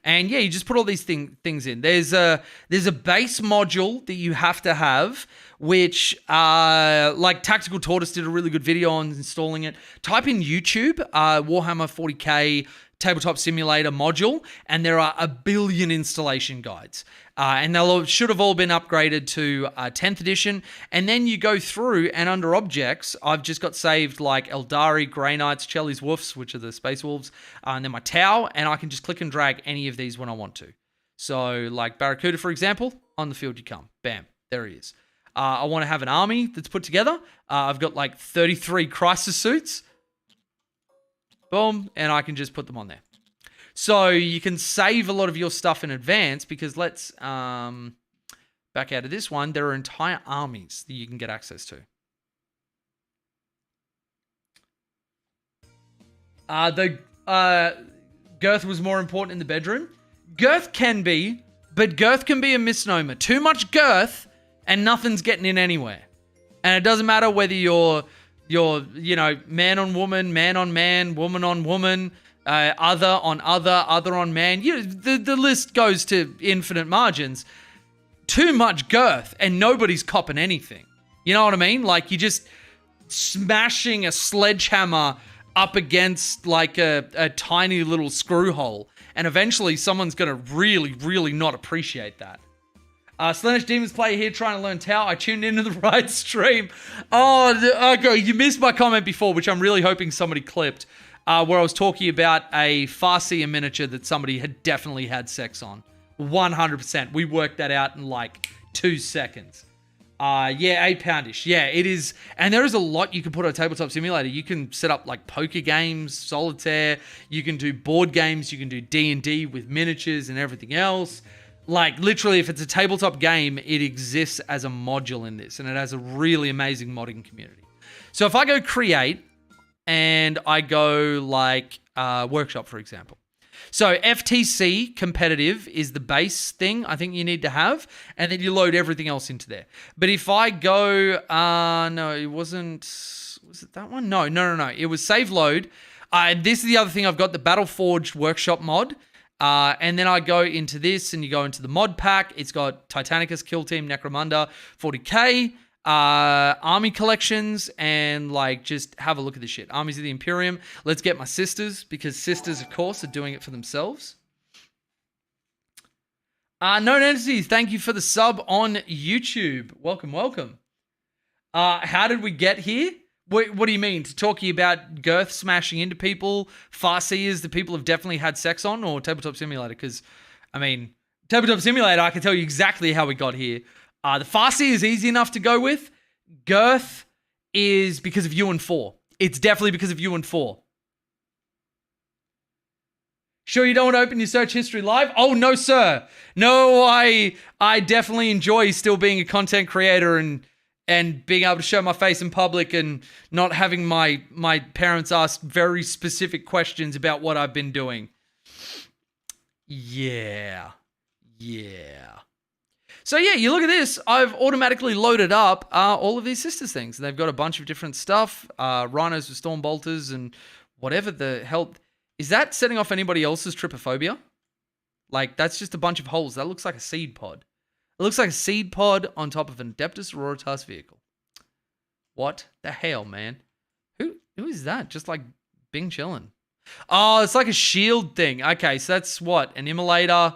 And yeah, you just put all these things in. There's a base module that you have to have, which like Tactical Tortoise did a really good video on installing it. Type in YouTube Warhammer 40k tabletop simulator module, and there are a billion installation guides. And they should have all been upgraded to 10th edition. And then you go through, and under objects, I've just got saved like Eldari, Grey Knights, Chelly's Woofs, which are the Space Wolves, and then my Tau, and I can just click and drag any of these when I want to. So like Barracuda, for example, on the field you come. Bam, there he is. I want to have an army that's put together. I've got like 33 crisis suits. Boom, and I can just put them on there. So you can save a lot of your stuff in advance because let's back out of this one. There are entire armies that you can get access to. Girth was more important in the bedroom. Girth can be, but girth can be a misnomer. Too much girth and nothing's getting in anywhere. And it doesn't matter whether you're man on woman, man on man, woman on woman, other on man. The list goes to infinite margins. Too much girth and nobody's copping anything. You know what I mean? Like you're just smashing a sledgehammer up against like a tiny little screw hole. And eventually someone's going to really, really not appreciate that. Slaanesh Demons player here trying to learn Tau. I tuned into the right stream. Oh, okay. You missed my comment before, which I'm really hoping somebody clipped, where I was talking about a Farseer miniature that somebody had definitely had sex on. 100%. We worked that out in like 2 seconds. Yeah, 8 poundish. Yeah, it is. And there is a lot you can put on a tabletop simulator. You can set up like poker games, solitaire. You can do board games. You can do D&D with miniatures and everything else. Like, literally, if it's a tabletop game, it exists as a module in this, and it has a really amazing modding community. So if I go create, and I go, like, workshop, for example. So FTC competitive is the base thing I think you need to have, and then you load everything else into there. But if I go, no, it wasn't, was it that one? No. It was save load. This is the other thing I've got, the Battleforged workshop mod. And then I go into this and you go into the mod pack. It's got Titanicus, Kill Team, Necromunda, 40k, army collections, and like just have a look at this shit. Armies of the Imperium. Let's get my sisters because sisters, of course, are doing it for themselves. Known Entities, thank you for the sub on YouTube. Welcome. How did we get here? What do you mean? Talking about girth smashing into people, Farseers that people have definitely had sex on, or Tabletop Simulator? Because, I mean, Tabletop Simulator, I can tell you exactly how we got here. The Farseer is easy enough to go with. Girth is because of UN4. It's definitely because of UN4. Sure you don't want to open your search history live? Oh, no, sir. No, I definitely enjoy still being a content creator and being able to show my face in public and not having my parents ask very specific questions about what I've been doing. Yeah. So yeah, you look at this. I've automatically loaded up all of these sisters things. They've got a bunch of different stuff. Rhinos with storm bolters and whatever the hell. Is that setting off anybody else's trypophobia? Like, that's just a bunch of holes. That looks like a seed pod. It looks like a seed pod on top of an Adeptus Auroritas vehicle. What the hell, man? Who is that? Just like Bing chillin'. Oh, it's like a shield thing. Okay, so that's what? An immolator.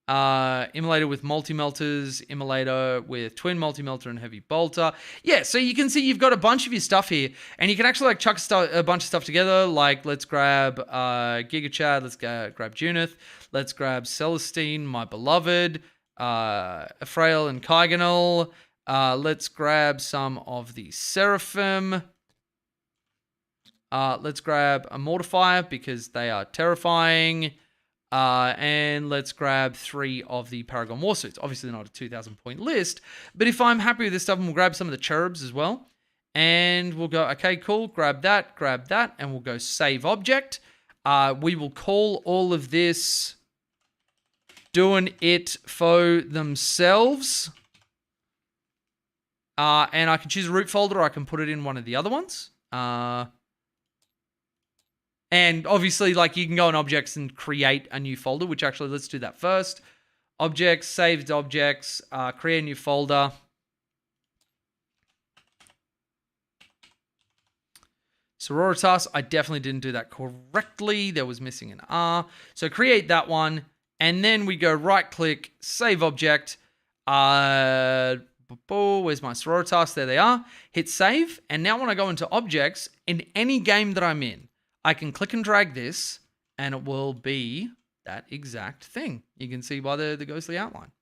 Immolator with multi-melters. Immolator with twin multi-melter and heavy bolter. Yeah, so you can see you've got a bunch of your stuff here. And you can actually like chuck a bunch of stuff together. Like, let's grab Giga Chad. Let's grab Junith. Let's grab Celestine, my beloved. Frail and Kygonal. Let's grab some of the Seraphim. Let's grab a Mortifier because they are terrifying. And let's grab 3 of the Paragon Warsuits. Obviously not a 2,000 point list, but if I'm happy with this stuff, we'll grab some of the Cherubs as well. And we'll go, okay, cool, grab that, and we'll go save object. We will call all of this doing it for themselves. And I can choose a root folder, or I can put it in one of the other ones. And obviously, like, you can go in objects and create a new folder, which actually, let's do that first. Objects, saved objects, create a new folder. Sororitas, I definitely didn't do that correctly. There was missing an R. So create that one. And then we go right click, save object. Where's my Sororitas? There they are. Hit save. And now when I go into objects, in any game that I'm in, I can click and drag this and it will be that exact thing. You can see by the ghostly outline.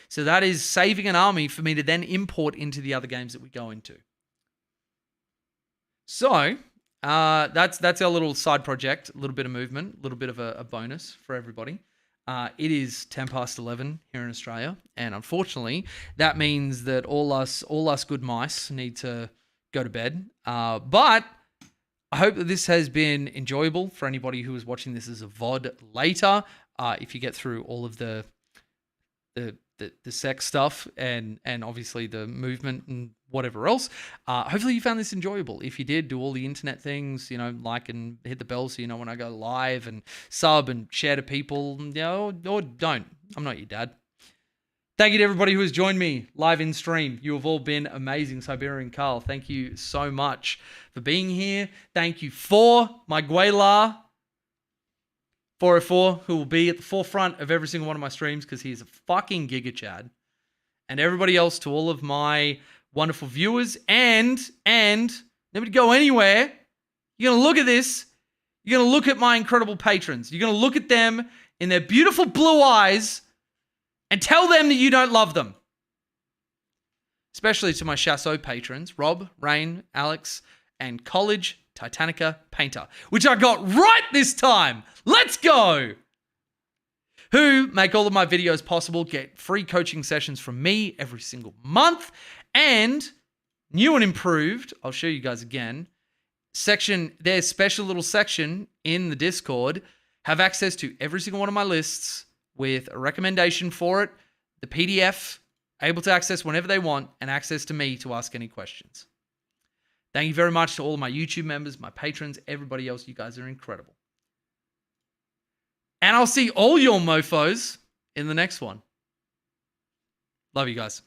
So that is saving an army for me to then import into the other games that we go into. So that's our little side project, a little bit of movement, a little bit of a bonus for everybody. It is 10 past 11 here in Australia, and unfortunately, that means that all us good mice need to go to bed. But I hope that this has been enjoyable for anybody who is watching this as a VOD later. If you get through all of the sex stuff and obviously the movement and whatever else, hopefully you found this enjoyable. If you did, do all the internet things, like and hit the bell so you know when I go live, and sub and share to people, or don't. I'm not your dad. Thank you to everybody who has joined me live in stream. You have all been amazing. Siberian Carl, thank you so much for being here. Thank you for my Guayla 404, who will be at the forefront of every single one of my streams because he is a fucking giga chad. And everybody else, to all of my wonderful viewers, and never to go anywhere. You're going to look at this. You're going to look at my incredible patrons. You're going to look at them in their beautiful blue eyes and tell them that you don't love them. Especially to my Chassot patrons, Rob, Rain, Alex, and College Titanica Painter, which I got right this time. Let's go! Who make all of my videos possible, get free coaching sessions from me every single month, and new and improved, I'll show you guys again, their special little section in the Discord, have access to every single one of my lists with a recommendation for it, the PDF, able to access whenever they want, and access to me to ask any questions. Thank you very much to all of my YouTube members, my patrons, everybody else. You guys are incredible. And I'll see all your mofos in the next one. Love you guys.